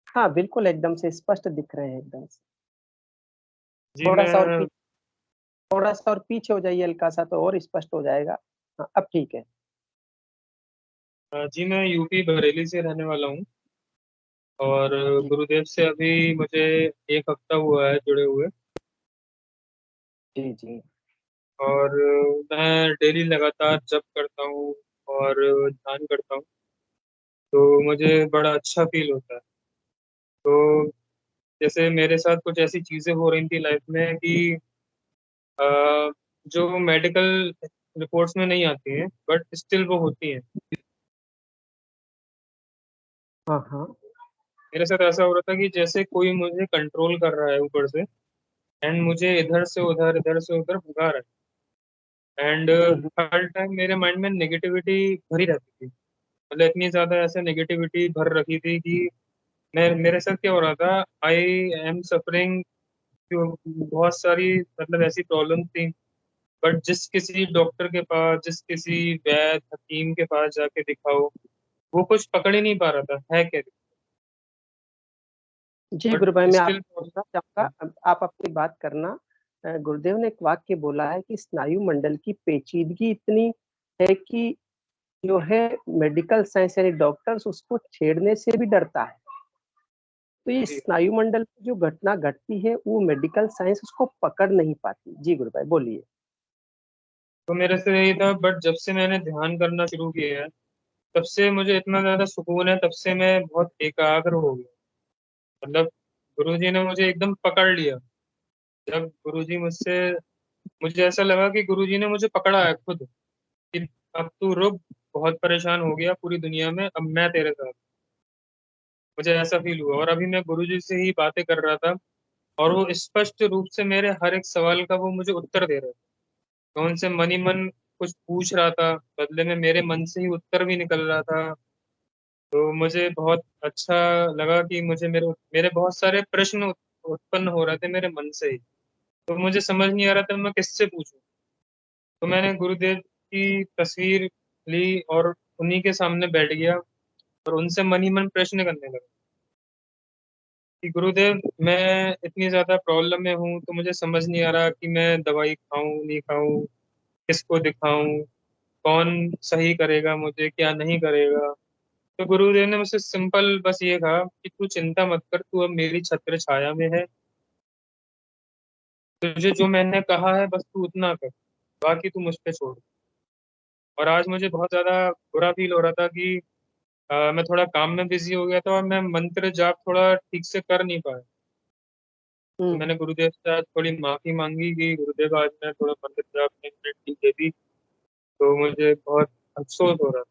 हाँ बिल्कुल, एकदम से स्पष्ट दिख रहे हैं, एकदम से। जी थोड़ा सा और पीछे हो जाइए हल्का सा तो और स्पष्ट हो जाएगा। हाँ अब ठीक है। जी मैं यूपी बरेली से रहने वाला हूँ और गुरुदेव से अभी मुझे 1 हफ्ता हुआ है जुड़े हुए। जी जी। और मैं डेली लगातार जप करता हूँ और ध्यान करता हूँ, तो मुझे बड़ा अच्छा फील होता है। तो जैसे मेरे साथ कुछ ऐसी चीज़ें हो रही थी लाइफ में कि जो मेडिकल रिपोर्ट्स में नहीं आती हैं बट स्टिल वो होती हैं। हाँ हाँ। मेरे साथ ऐसा हो रहा था कि जैसे कोई मुझे कंट्रोल कर रहा है ऊपर से, एंड मुझे इधर से उधर भगा रहा है। एंड हर टाइम मेरे माइंड में नेगेटिविटी भरी रहती थी, मतलब इतनी ज्यादा ऐसे नेगेटिविटी भर रखी थी कि मैं, मेरे साथ क्या हो रहा था, आई एम सफरिंग, बहुत सारी मतलब ऐसी प्रॉब्लम थी। बट जिस किसी डॉक्टर के पास, जिस किसी वैद्य हकीम के पास जाके दिखाओ, वो कुछ पकड़ ही नहीं पा रहा था है क्या। जी बट गुरु भाई, मैं स्टिल, आपको पूछना चाहूंगा, आप अपनी बात करना। गुरुदेव ने एक वाक्य बोला है कि स्नायु मंडल की पेचीदगी इतनी है कि जो है मेडिकल साइंस यानी डॉक्टर्स उसको छेड़ने से भी डरता है। तो ये स्नायु मंडल की जो घटना घटती है वो मेडिकल साइंस उसको पकड़ नहीं पाती। जी गुरु भाई बोलिए। तो मेरे से यही था, बट जब से मैंने ध्यान करना शुरू किया है, तब से मुझे इतना ज्यादा सुकून है, तब से मैं बहुत एकाग्र हो गया। मतलब गुरुजी ने मुझे एकदम पकड़ लिया। जब गुरुजी मुझसे, मुझे ऐसा लगा कि गुरुजी ने मुझे पकड़ा है खुद, कि अब तू रुक, बहुत परेशान हो गया पूरी दुनिया में, अब मैं तेरे साथ। मुझे ऐसा फील हुआ, और अभी मैं गुरुजी से ही बातें कर रहा था, और वो स्पष्ट रूप से मेरे हर एक सवाल का वो मुझे उत्तर दे रहे थे। तो उनसे मन ही मन कुछ पूछ रहा था, बदले में मेरे मन से ही उत्तर भी निकल रहा था। तो मुझे बहुत अच्छा लगा कि मुझे मेरे मेरे बहुत सारे प्रश्न उत्पन्न हो रहे थे मेरे मन से ही। तो मुझे समझ नहीं आ रहा था मैं किससे पूछूं। तो मैंने गुरुदेव की तस्वीर ली और उन्हीं के सामने बैठ गया, और उनसे मन ही मन प्रश्न करने लगा कि गुरुदेव, मैं इतनी ज्यादा प्रॉब्लम में हूँ, तो मुझे समझ नहीं आ रहा कि मैं दवाई खाऊं नहीं खाऊं, किसको दिखाऊं, कौन सही करेगा मुझे, क्या नहीं करेगा। तो गुरुदेव ने मुझसे सिंपल बस ये कहा कि तू चिंता मत कर, तू अब मेरी छत्र छाया में है, तुझे जो मैंने कहा है बस तू उतना कर, बाकी तू मुझ पे छोड़। और आज मुझे बहुत ज्यादा बुरा फील हो रहा था कि मैं थोड़ा काम में बिजी हो गया था, और मैं मंत्र जाप थोड़ा ठीक से कर नहीं पाया। तो मैंने गुरुदेव से आज थोड़ी माफी मांगी कि गुरुदेव, आज मैं थोड़ा मंत्र जाप में ठीक दे दी, तो मुझे बहुत अफसोस हो रहा था।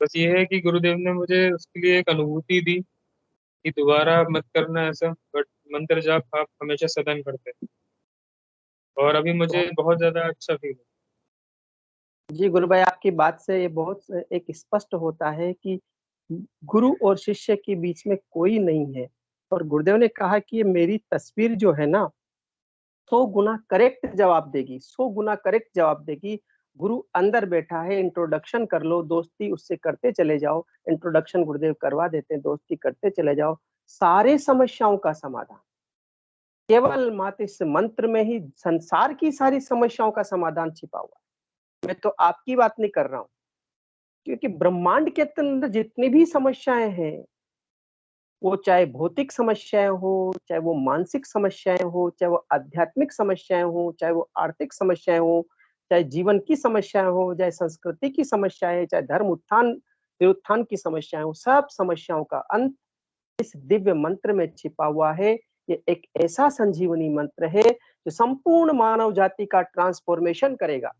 बस ये है कि गुरुदेव ने मुझे उसके लिए एक अनुभूति दी कि दोबारा मत करना ऐसा, बट मंत्र जाप आप हमेशा सदन करते हैं। और अभी मुझे बहुत ज्यादा अच्छा फील है। जी गुरु भाई, आपकी बात से ये बहुत एक स्पष्ट होता है कि गुरु और शिष्य के बीच में कोई नहीं है। और गुरुदेव ने कहा कि ये मेरी तस्वीर जो है ना 100 गुना करेक्ट जवाब देगी, 100 गुना करेक्ट जवाब देगी। गुरु अंदर बैठा है, इंट्रोडक्शन कर लो, दोस्ती उससे करते चले जाओ। इंट्रोडक्शन गुरुदेव करवा देते हैं, दोस्ती करते चले जाओ, सारे समस्याओं का समाधान केवल मात्र इस मंत्र में ही। संसार की सारी समस्याओं का समाधान छिपा हुआ है। मैं तो आपकी बात नहीं कर रहा हूँ, क्योंकि ब्रह्मांड के अंदर जितनी भी समस्याएं हैं, वो चाहे भौतिक समस्याएं हो, चाहे वो मानसिक समस्याएं हो, चाहे वो आध्यात्मिक समस्याएं हो, चाहे वो आर्थिक समस्याएं हो, चाहे जीवन की समस्याएं हो, चाहे संस्कृति की समस्याएं, चाहे धर्म उत्थान विरुत्थान की समस्याएं हो, सब समस्याओं का अंत इस दिव्य मंत्र में छिपा हुआ है। ये एक ऐसा संजीवनी मंत्र है जो संपूर्ण मानव जाति का ट्रांसफॉर्मेशन करेगा।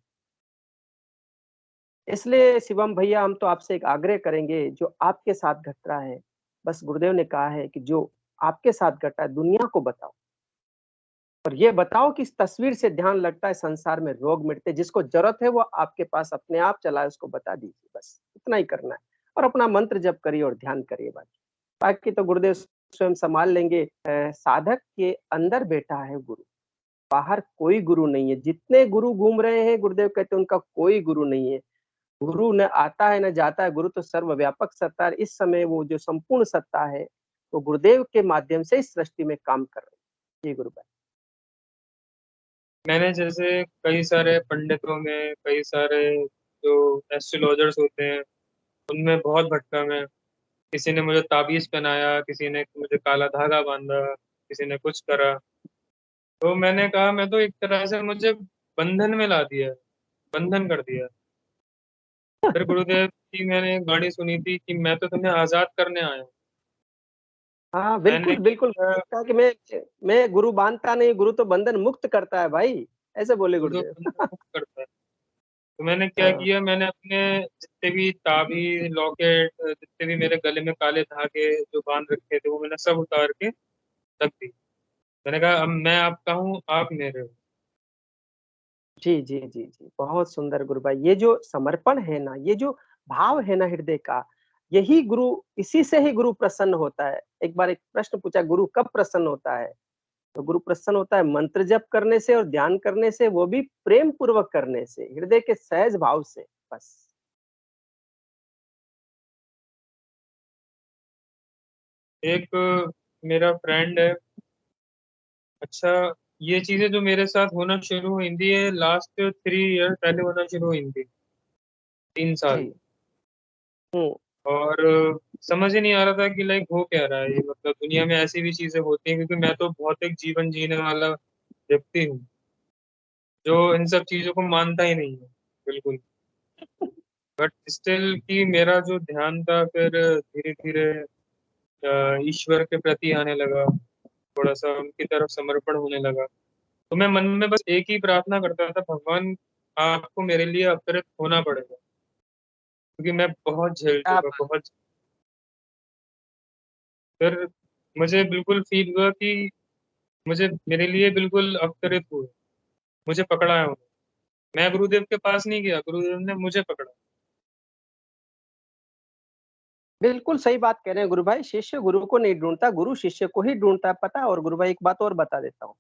इसलिए शिवम भैया, हम तो आपसे एक आग्रह करेंगे, जो आपके साथ घट रहा है, बस गुरुदेव ने कहा है कि जो आपके साथ घटा है दुनिया को बताओ, और ये बताओ कि इस तस्वीर से ध्यान लगता है, संसार में रोग मिटते, जिसको जरूरत है वो आपके पास अपने आप चला है, उसको बता दीजिए, बस इतना ही करना है। और अपना मंत्र जप करिए और ध्यान करिए, बाकी तो गुरुदेव स्वयं संभाल लेंगे। साधक के अंदर बैठा है गुरु, बाहर कोई गुरु नहीं है। जितने गुरु घूम रहे हैं, गुरुदेव कहते हैं उनका कोई गुरु नहीं है। गुरु न आता है न जाता है, गुरु तो सर्वव्यापक सत्ता है। इस समय वो जो संपूर्ण सत्ता है वो गुरुदेव के माध्यम से इस सृष्टि में काम कर रही है। जी गुरु भाई। मैंने जैसे कई सारे पंडितों में, कई सारे जो एस्ट्रोलॉजर्स होते हैं उनमें बहुत भटका मैं। किसी ने मुझे ताबीज पहनाया, किसी ने मुझे काला धागा बांधा, किसी ने कुछ करा। तो मैंने कहा मैं तो एक तरह से मुझे बंधन में ला दिया है, बंधन कर दिया। फिर गुरुदेव की मैंने एक वाणी सुनी थी कि मैं तो तुम्हें आजाद करने आया हूँ। हाँ मैंने बिल्कुल बिल्कुल, कहा कि मैं गुरु बांधता नहीं, गुरु तो बंधन मुक्त करता है भाई, ऐसे बोले वो जो गुरुदेव। बंधन मुक्त करता है, तो मैंने क्या हाँ। किया, मैंने अपने जितने भी ताबीज, लॉकेट, जितने भी मेरे गले में काले धागे जो बांध रखे थे, वो मैंने सब उतार के रख दी। मैंने कहा अब मैं आपका हूँ, आप मेरे हो। जी जी जी जी, बहुत सुंदर गुरु भाई। ये जो समर्पण है ना, ये जो भाव है ना हृदय का, यही गुरु, इसी से ही गुरु प्रसन्न होता है। एक बार एक प्रश्न पूछा, गुरु कब प्रसन्न होता है? तो गुरु प्रसन्न होता है मंत्र जप करने से और ध्यान करने से, वो भी प्रेम पूर्वक करने से, हृदय के सहज भाव से, बस। एक मेरा फ्रेंड है, अच्छा, ये चीजें जो मेरे साथ होना शुरू हुई थी, ये लास्ट 3 ईयर पहले होना शुरू हुई थी, 3 साल। जी। हम्म। और समझ ही नहीं आ रहा था कि लाइक हो क्या रहा है ये, मतलब दुनिया में ऐसी भी चीजें होती हैं, क्योंकि मैं तो बहुत एक जीवन जीने वाला व्यक्ति हूँ जो इन सब चीजों को मानता ही नहीं है बिल्कुल। बट स्टिल कि मेरा जो ध्यान था फिर धीरे धीरे ईश्वर के प्रति आने लगा, थोड़ा सा उनकी तरफ समर्पण होने लगा। तो मैं मन में बस एक ही प्रार्थना करता था, भगवान आपको मेरे लिए अवतरित होना पड़ेगा, क्योंकि मैं बहुत झेल क्या चुका, बात। बहुत। फिर मुझे बिल्कुल फील हुआ कि मुझे मेरे लिए बिल्कुल अवतरित हुए, मुझे पकड़ा है उन्होंने। मैं गुरुदेव के पास नहीं गया, गुरुदेव ने मुझे पकड़ा। बिल्कुल सही बात कह रहे हैं गुरु भाई। शिष्य गुरु को नहीं ढूंढता, गुरु शिष्य को ही ढूंढता है, पता है। और गुरु भाई एक बात और बता देता हूँ,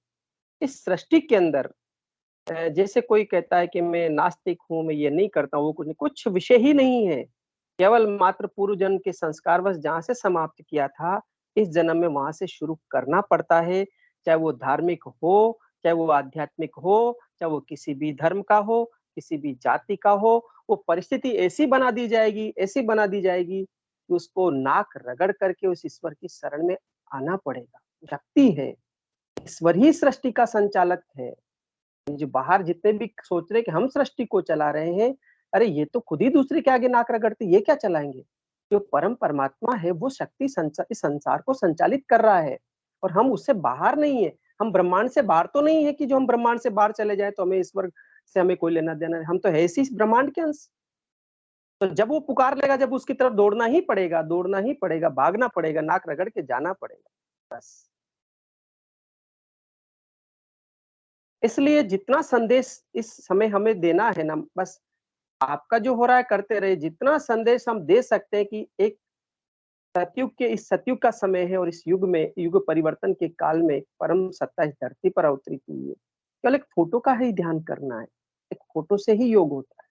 इस सृष्टि के अंदर जैसे कोई कहता है कि मैं नास्तिक हूँ, मैं ये नहीं करता हूँ, वो कुछ नहीं, कुछ विषय ही नहीं है। केवल मात्र पूर्व जन्म के संस्कारवश जहाँ से समाप्त किया था, इस जन्म में वहां से शुरू करना पड़ता है। चाहे वो धार्मिक हो, चाहे वो आध्यात्मिक हो, चाहे वो किसी भी धर्म का हो, किसी भी जाति का हो, वो परिस्थिति ऐसी बना दी जाएगी, ऐसी बना दी जाएगी कि उसको नाक रगड़ करके उस ईश्वर की शरण में आना पड़ेगा। शक्ति है, ईश्वर ही सृष्टि का संचालक है। जो बाहर जितने भी सोच रहे कि हम सृष्टि को चला रहे हैं, अरे ये तो खुद ही दूसरे के आगे नाक रगड़ते, ये क्या चलाएंगे? जो परम परमात्मा है वो शक्ति इस संसार को संचालित कर रहा है, और हम उससे बाहर नहीं है। हम ब्रह्मांड से बाहर तो नहीं है कि जो हम ब्रह्मांड से बाहर चले जाए तो हमें ईश्वर से हमें कोई लेना देना नहीं। हम तो है इसी ब्रह्मांड के अंश। तो जब वो पुकार लेगा, जब उसकी तरफ दौड़ना ही पड़ेगा, दौड़ना ही पड़ेगा, भागना पड़ेगा, नाक रगड़ के जाना पड़ेगा, बस। इसलिए जितना संदेश इस समय हमें देना है ना, बस आपका जो हो रहा है करते रहे। जितना संदेश हम दे सकते हैं कि एक सतयुग के, इस सतयुग का समय है और इस युग में, युग परिवर्तन के काल में परम सत्ता इस धरती पर अवतरित हुई है। केवल एक फोटो का ही ध्यान करना है, एक फोटो से ही योग होता है।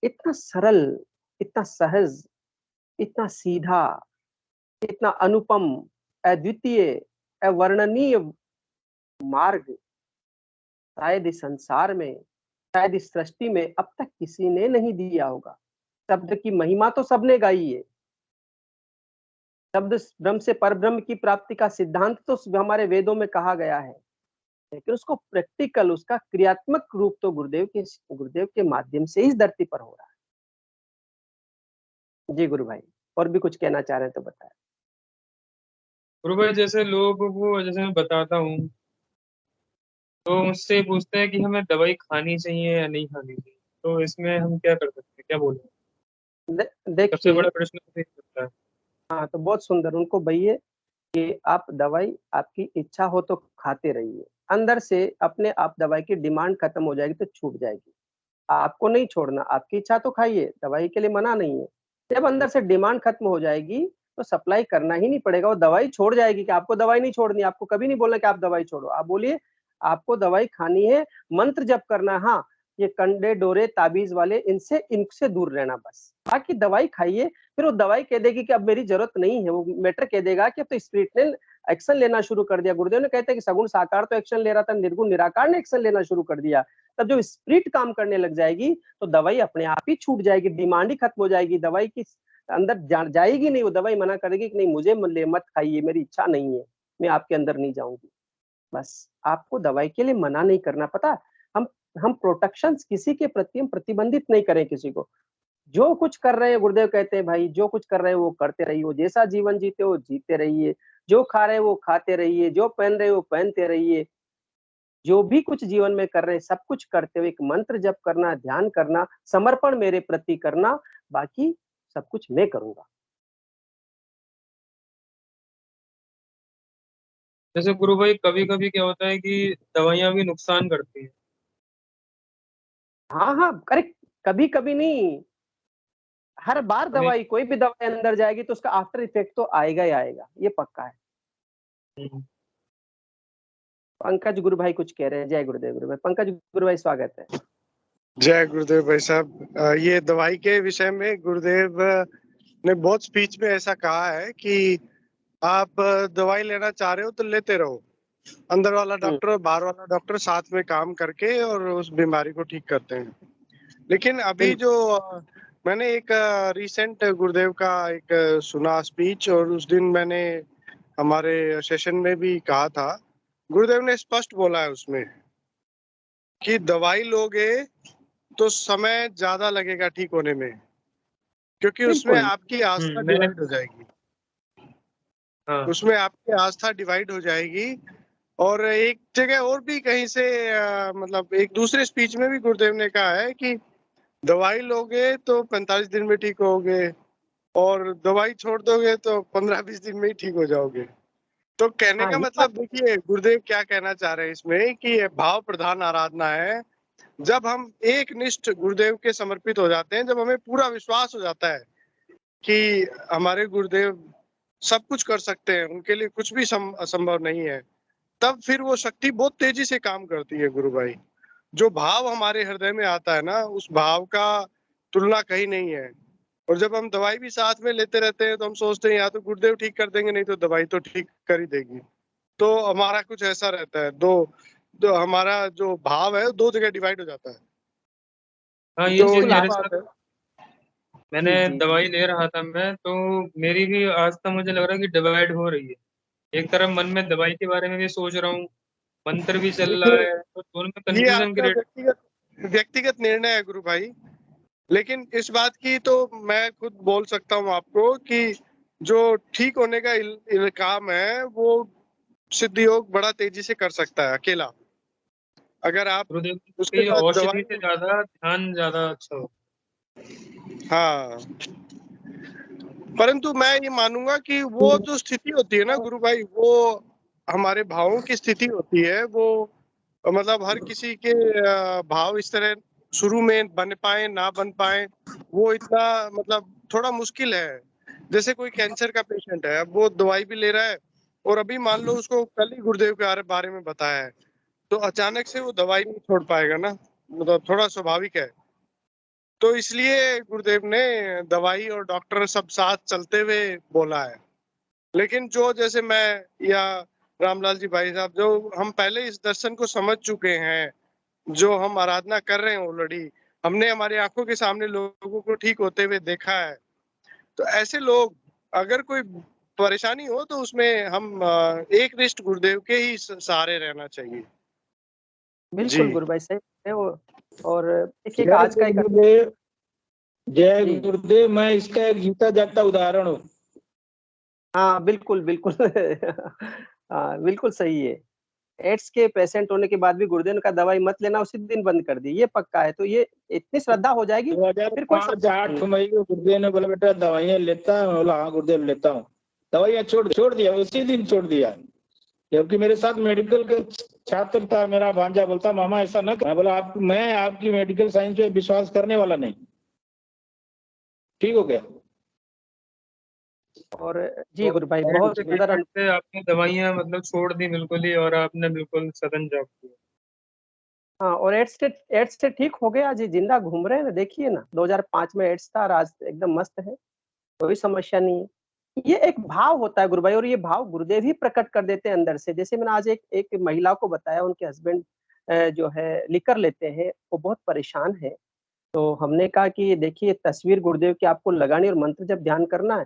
इतना सरल, इतना सहज, इतना सीधा, इतना अनुपम, अद्वितीय, अवर्णनीय मार्ग शायद इस संसार में, शायद इस सृष्टि में अब तक किसी ने नहीं दिया होगा। शब्द की महिमा तो सबने गाई है, शब्द ब्रह्म से परब्रह्म की प्राप्ति का सिद्धांत तो हमारे वेदों में कहा गया है, लेकिन उसको प्रैक्टिकल, उसका क्रियात्मक रूप तो गुरुदेव के माध्यम से इस धरती पर हो रहा है। जी गुरु भाई, और भी कुछ कहना चाह रहे हैं तो बताएं। गुरु भाई, जैसे लोगों को, जैसे मैं बताता हूँ, तो मुझसे पूछते हैं कि हमें दवाई खानी चाहिए या नहीं खानी चाहिए, तो इसमें हम क्या कर सकते हैं, क्या बोलें? सबसे देखिए, बड़ा प्रश्न तो यही होता है। हाँ तो बहुत सुंदर, उनको भैया कि आप दवाई, आपकी इच्छा हो तो खाते रहिए, अंदर से अपने आप दवाई की डिमांड खत्म हो जाएगी तो छूट जाएगी। आपको नहीं छोड़ना, आपकी इच्छा तो खाइए, दवाई के लिए मना नहीं है। जब अंदर से डिमांड खत्म हो जाएगी तो सप्लाई करना ही नहीं पड़ेगा, वो दवाई छोड़ जाएगी। कि आपको दवाई नहीं छोड़नी, आपको कभी नहीं बोलना कि आप दवाई छोड़ो। आप बोलिए आपको दवाई खानी है, मंत्र जप करना, हाँ ये कंडे डोरे ताबीज वाले, इनसे दूर रहना बस। बाकी दवाई खाइए। फिर वो दवाई कह देगी कि अब मेरी जरूरत नहीं है, वो मैटर कह देगा कि अब तो स्पिरिचुअल एक्शन लेना शुरू कर दिया। गुरुदेव ने कहते हैं कि सगुण साकार तो एक्शन ले रहा था, निर्गुण निराकार ने एक्शन लेना शुरू कर दिया। तब जब स्पिरिट काम करने लग जाएगी तो दवाई अपने आप ही छूट जाएगी, डिमांड ही खत्म हो जाएगी, दवाई की अंदर जाएगी नहीं। वो दवाई मना करेगी कि नहीं मुझे मत खाइए, मेरी इच्छा नहीं है, मैं आपके अंदर नहीं जाऊंगी। बस आपको दवाई के लिए मना नहीं करना। पता, हम हम प्रोटेक्शन किसी के प्रति हम प्रतिबंधित नहीं करें किसी को। जो कुछ कर रहे हैं, गुरुदेव कहते हैं भाई जो कुछ कर रहे हैं वो करते रहिए, वो जैसा जीवन जीते हो जीते रहिए, जो खा रहे हैं वो खाते रहिए, जो पहन रहे हो पहनते रहिए। जो भी कुछ जीवन में कर रहे हैं सब कुछ करते हुए एक मंत्र जप करना, ध्यान करना, समर्पण मेरे प्रति करना, बाकी सब कुछ मैं करूंगा। जैसे गुरु भाई कभी कभी क्या होता है कि दवाइयां भी नुकसान करती हैं। हाँ हाँ, अरे कभी कभी नहीं, हर बार कभी दवाई, कोई भी दवाई अंदर जाएगी तो उसका आफ्टर इफेक्ट तो आएगा ही आएगा, ये पक्का है। पंकज गुरु भाई कुछ कह रहे हैं। जय गुरुदेव गुरु भाई। पंकज गुरु भाई स्वागत है। जय गुरुदेव भाई साहब। ये दवाई के विषय में गुरुदेव ने बहुत स्पीच में ऐसा कहा है कि आप दवाई लेना चाह रहे हो तो लेते रहो, अंदर वाला डॉक्टर और बाहर वाला डॉक्टर साथ में काम करके और उस बीमारी को ठीक करते हैं। लेकिन अभी जो मैंने एक रिसेंट गुरुदेव का एक सुना स्पीच, और उस दिन मैंने हमारे सेशन में भी कहा था, गुरुदेव ने स्पष्ट बोला है उसमें कि दवाई लोगे तो समय ज्यादा लगेगा ठीक होने में, क्योंकि उसमें आपकी आस्था डिवाइड हो जाएगी। उसमें आपकी आस्था डिवाइड हो जाएगी। और एक जगह और भी कहीं से मतलब एक दूसरे स्पीच में भी गुरुदेव ने कहा है कि दवाई लोगे तो 45 दिन में ठीक होगे, और दवाई छोड़ दोगे तो 15-20 दिन में ही ठीक हो जाओगे। तो कहने का मतलब देखिए गुरुदेव क्या कहना चाह रहे हैं इसमें कि भाव प्रधान आराधना है। जब हम एक निष्ठ गुरुदेव के समर्पित हो जाते हैं, जब हमें पूरा विश्वास हो जाता है कि हमारे गुरुदेव सब कुछ कर सकते हैं, उनके लिए कुछ भी असंभव नहीं है, तब फिर वो शक्ति बहुत तेजी से काम करती है गुरु भाई। जो भाव हमारे हृदय में आता है ना, उस भाव का तुलना कहीं नहीं है। और जब हम दवाई भी साथ में लेते रहते हैं तो हम सोचते हैं या तो गुरुदेव ठीक कर देंगे, नहीं तो दवाई तो ठीक कर ही देगी। तो हमारा कुछ ऐसा रहता है, दो हमारा जो भाव है दो जगह डिवाइड हो जाता है। हाँ, ये चीज मेरे साथ, मैंने दवाई ले रहा था मैं, तो मेरी भी आस्था मुझे लग रहा है कि डिवाइड हो रही है। एक तरफ मन में दवाई के बारे में भी सोच रहा हूँ, मंत्र भी चल रहा है, तो दोनों में ये कंफ्यूजन आपका व्यक्तिगत निर्णय है गुरु भाई। लेकिन इस बात की तो मैं खुद बोल सकता हूँ आपको कि जो ठीक होने का काम है वो सिद्ध योग बड़ा तेजी से कर सकता है अकेला, अगर आप उसके साथ औषधि दवाई से ज्यादा ध्यान ज्यादा अच्छा हो। हाँ, परंतु मैं ये मानूंगा कि वो जो स्थिति होती है ना गुरु भाई, वो हमारे भावों की स्थिति होती है। वो मतलब हर किसी के भाव इस तरह शुरू में बन पाए ना बन पाए, वो इतना मतलब थोड़ा मुश्किल है। जैसे कोई कैंसर का पेशेंट है, अब वो दवाई भी ले रहा है, और अभी मान लो उसको कल ही गुरुदेव के बारे में बताया है, तो अचानक से वो दवाई नहीं छोड़ पाएगा ना, मतलब थोड़ा स्वाभाविक है। तो इसलिए गुरुदेव ने दवाई और डॉक्टर सब साथ चलते हुए बोला है। लेकिन जो जैसे मैं या रामलाल जी भाई साहब, जो हम पहले इस दर्शन को समझ चुके हैं, जो हम आराधना कर रहे हैं ऑलरेडी, हमने हमारी आंखों के सामने लोगों को ठीक होते हुए देखा है, तो ऐसे लोग अगर कोई परेशानी हो तो उसमें हम एक निष्ठ गुरुदेव के ही सहारे रहना चाहिए। बिल्कुल गुरु भाई सही है वो। और देखिए आज का जय गुरुदेव, मैं इसका एक जीता जागता उदाहरण हूँ। हाँ बिल्कुल बिल्कुल हाँ बिल्कुल सही है। एड्स के पेशेंट होने के बाद भी गुरुदेव का दवाई मत लेना उसी दिन बंद कर दी, ये पक्का है। तो ये इतनी श्रद्धा हो जाएगी। 2005-8 मई को गुरुदेव ने बोला बेटा दवाइयाँ लेता है, बोला हाँ गुरुदेव लेता हूँ। दवाइयाँ छोड़ दिया, उसी दिन छोड़ दिया। जबकि मेरे साथ मेडिकल के छात्र था, मेरा भांजा बोलता मामा ऐसा ना कर। बोला मैं आपकी मेडिकल साइंस पे विश्वास करने वाला नहीं। ठीक हो गया। और जी गुरु भाई बहुत सुंदर आपने दवाइयाँ मतलब छोड़ दी बिल्कुल ही, और आपने बिल्कुल सदन जॉब किया। हाँ, और एड्स से ठीक हो गया जी, जिंदा घूम रहे हैं ना। देखिए ना 2005 में एड्स था और आज एकदम मस्त है, कोई समस्या नहीं है। ये एक भाव होता है गुरु भाई, और ये भाव गुरुदेव ही प्रकट कर देते हैं अंदर से। जैसे मैंने आज एक महिला को बताया, उनके हस्बैंड जो है लिकर लेते हैं, वो बहुत परेशान है। तो हमने कहा कि देखिए तस्वीर गुरुदेव की आपको लगानी और मंत्र जब ध्यान करना है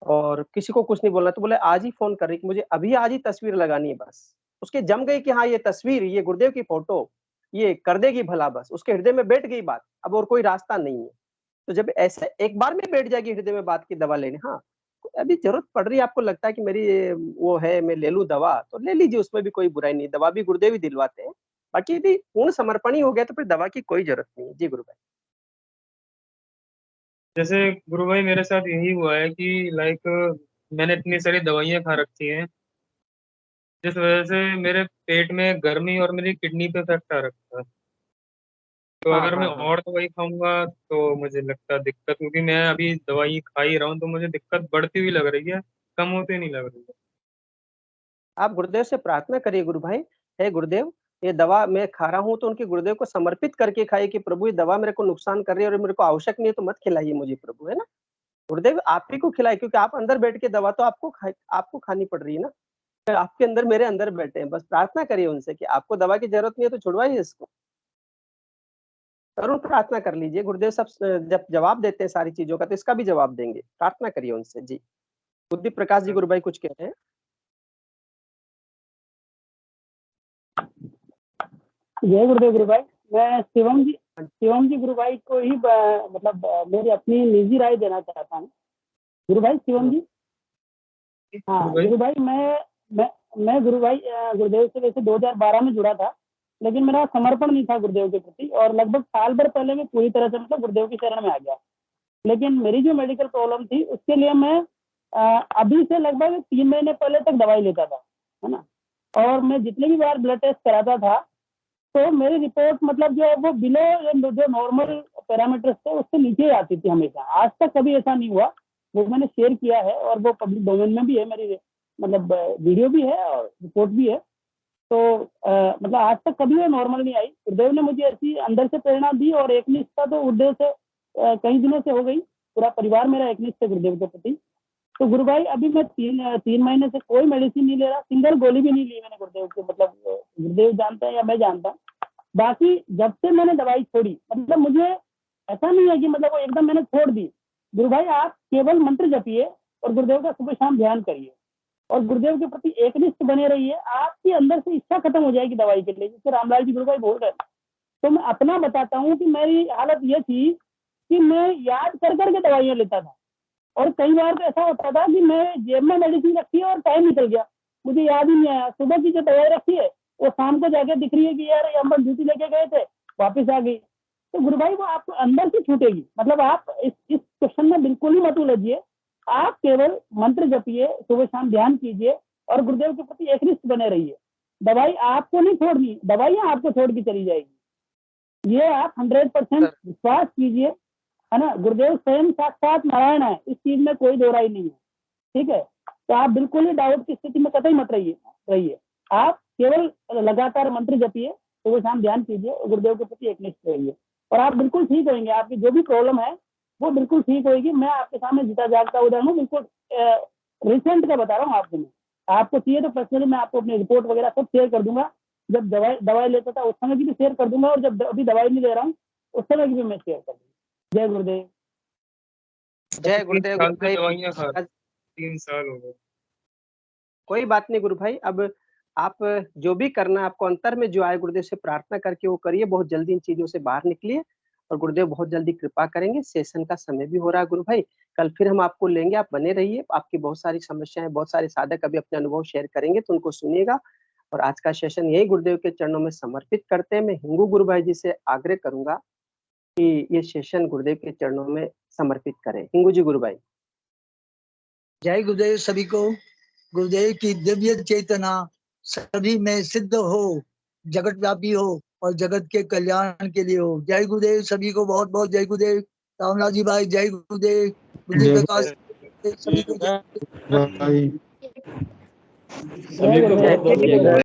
और किसी को कुछ नहीं बोलना, तो बोले आज ही फोन कर रही कि मुझे अभी आज ही तस्वीर लगानी है बस। उसके जम गई कि हाँ ये तस्वीर, ये गुरुदेव की फोटो, ये कर देगी भला, बस उसके हृदय में बैठ गई बात, अब और कोई रास्ता नहीं है। तो जब ऐसे एक बार में बैठ जाएगी हृदय में बात की दवा लेने, हाँ अभी जरूरत पड़ रही है, आपको लगता है कि मेरी वो है, मैं ले लूं दवा, तो ले लीजिए, उसमें भी कोई बुराई नहीं। दवा भी गुरुदेव ही दिलवाते हैं। बाकी यदि पूर्ण समर्पण ही हो गया तो फिर दवा की कोई जरूरत नहीं है। जी गुरु भाई। जैसे गुरु भाई मेरे साथ यही हुआ है कि लाइक मैंने इतनी सारी दवाइयाँ खा रखी हैं, जिस वजह से मेरे पेट में गर्मी और मेरी किडनी पे इफेक्ट आ रखा है। तो हाँ अगर मैं हाँ हाँ, और दवाई खाऊंगा तो मुझे लगता है दिक्कत, क्योंकि मैं अभी दवाई खा ही रहा हूँ तो मुझे दिक्कत बढ़ती हुई लग रही है, कम होती नहीं लग रही है। आप गुरुदेव से प्रार्थना करिए गुरु भाई, हे गुरुदेव, ये दवा मैं खा रहा हूँ तो उनके गुरुदेव को समर्पित करके खाइए कि प्रभु ये दवा मेरे को नुकसान कर रही है और मेरे को आवश्यक नहीं है, तो मत खिलाइए मुझे प्रभु, है ना। गुरुदेव आप ही को खिलाए, क्योंकि आप अंदर बैठ के दवा तो आपको खानी पड़ रही है ना। तो आपके अंदर मेरे अंदर बैठे हैं, बस प्रार्थना करिए उनसे कि आपको दवा की जरूरत नहीं है तो छुड़वाइए इसको। करुण प्रार्थना कर लीजिए, गुरुदेव सब जब जवाब देते हैं सारी चीजों का तो इसका भी जवाब देंगे। प्रार्थना करिए उनसे। जी बुद्धि प्रकाश जी गुरु भाई कुछ कह रहे हैं। जय गुरुदेव गुरु भाई। मैं शिवम जी गुरु भाई को ही मतलब मेरी अपनी निजी राय देना चाहता हूँ। गुरु भाई शिवम जी। हाँ गुरु भाई, मैं गुरु भाई गुरुदेव से वैसे 2012 में जुड़ा था, लेकिन मेरा समर्पण नहीं था गुरुदेव के प्रति, और लगभग साल भर पहले मैं पूरी तरह से मतलब गुरुदेव की शरण में आ गया। लेकिन मेरी जो मेडिकल प्रॉब्लम थी उसके लिए मैं अभी से लगभग 3 महीने पहले तक दवाई लेता था, है ना। और मैं जितने भी बार ब्लड टेस्ट कराता था तो मेरी रिपोर्ट मतलब जो है वो बिलो जो नॉर्मल पैरामीटर्स थे उससे नीचे ही आती थी हमेशा। आज तक कभी ऐसा नहीं हुआ। वो मैंने शेयर किया है और वो पब्लिक डोमेन में भी है, मेरी मतलब वीडियो भी है और रिपोर्ट भी है। तो मतलब आज तक कभी वो नॉर्मल नहीं आई। गुरुदेव ने मुझे ऐसी अंदर से प्रेरणा दी, और एक निष्ठा तो गुरुदेव से कई दिनों से हो गई। पूरा परिवार मेरा एक निष्ठ है गुरुदेव के प्रति। तो गुरु भाई अभी मैं तीन महीने से कोई मेडिसिन नहीं ले रहा, सिंगल गोली भी नहीं ली मैंने गुरुदेव के, मतलब गुरुदेव जानते हैं या मैं जानता हूँ। बाकी जब से मैंने दवाई छोड़ी, मतलब मुझे ऐसा नहीं है कि मतलब वो एकदम मैंने छोड़ दी। गुरु भाई आप केवल मंत्र जपिए और गुरुदेव का सुबह शाम ध्यान करिए और गुरुदेव के प्रति एकनिष्ठ बने रहिए। आपके अंदर से इच्छा खत्म हो जाएगी दवाई के लिए, जिससे रामलाल जी गुरु भाई बोल रहे हैं। तो मैं अपना बताता हूँ कि मेरी हालत ये थी कि मैं याद कर करके दवाइयाँ लेता था, और कई बार तो ऐसा होता था कि मैं जेब में मेडिसिन रखी है और टाइम निकल गया, मुझे याद ही नहीं आया। सुबह की जो दवाई रखी है वो शाम को जाके दिख रही है कि यार हम ड्यूटी लेके गए थे, वापस आ गई। तो गुरु भाई वो आपको अंदर से छूटेगी। मतलब आप इस क्वेश्चन में बिल्कुल ही मत उलझिए। आप केवल मंत्र जपिए, सुबह शाम ध्यान कीजिए और गुरुदेव के प्रति एकनिष्ठ बने रहिए। दवाई आपको नहीं छोड़नी, दवाइयाँ आपको छोड़ के चली जाएगी। ये आप 100% विश्वास कीजिए, है ना। गुरुदेव स्वयं साक्षात नारायण है, इस चीज में कोई दो राय नहीं है, ठीक है। तो आप बिल्कुल ही डाउट की स्थिति में कतई मत रहिए। आप केवल लगातार मंत्र जपिए, तो वो शाम ध्यान कीजिए और गुरुदेव के प्रति एकनिष्ठ रहिए, और आप बिल्कुल ठीक होंगे। आपकी जो भी प्रॉब्लम है वो बिल्कुल ठीक होगी। मैं आपके सामने जीता जागता उदाहरण हूँ, बिल्कुल रिसेंट का बता रहा हूँ आपको। मैं आपको चाहिए तो पर्सनली मैं आपको अपनी रिपोर्ट वगैरह सब शेयर कर दूंगा। जब दवाई लेता था उस समय की भी शेयर कर दूंगा, और जब अभी दवाई नहीं ले रहा हूँ उस समय की भी मैं शेयर कर दूंगा। जय गुरुदेव। जय गुरुदेव। दवाइयाँ खा 3 साल हो गए। कोई बात नहीं गुरु भाई, अब आप जो भी करना आपको अंतर में जो आए गुरुदेव से प्रार्थना करके वो करिए। बहुत जल्दी इन चीजों से बाहर निकलिए और गुरुदेव बहुत जल्दी कृपा करेंगे। सेशन का समय भी हो रहा है गुरु भाई, कल फिर हम आपको लेंगे, आप बने रहिए। आपकी बहुत सारी समस्याएं, बहुत सारे साधक अभी अपने अनुभव शेयर करेंगे तो उनको सुनिएगा। और आज का सेशन यही गुरुदेव के चरणों में समर्पित करते हैं। मैं हिंगू गुरु भाई जी से आग्रह करूंगा कि ये सेशन गुरुदेव के चरणों में समर्पित करें। हिंगू जी गुरु भाई। जय गुरुदेव सभी को। गुरुदेव की दिव्य चेतना सभी में सिद्ध हो, जगत व्यापी हो और जगत के कल्याण के लिए हो। जय गुरुदेव सभी को, बहुत बहुत जय गुरुदेव। रामलाल जी भाई जय गुरुदेव। बुद्धि प्रकाश सभी को जय। जय गुरुदेव।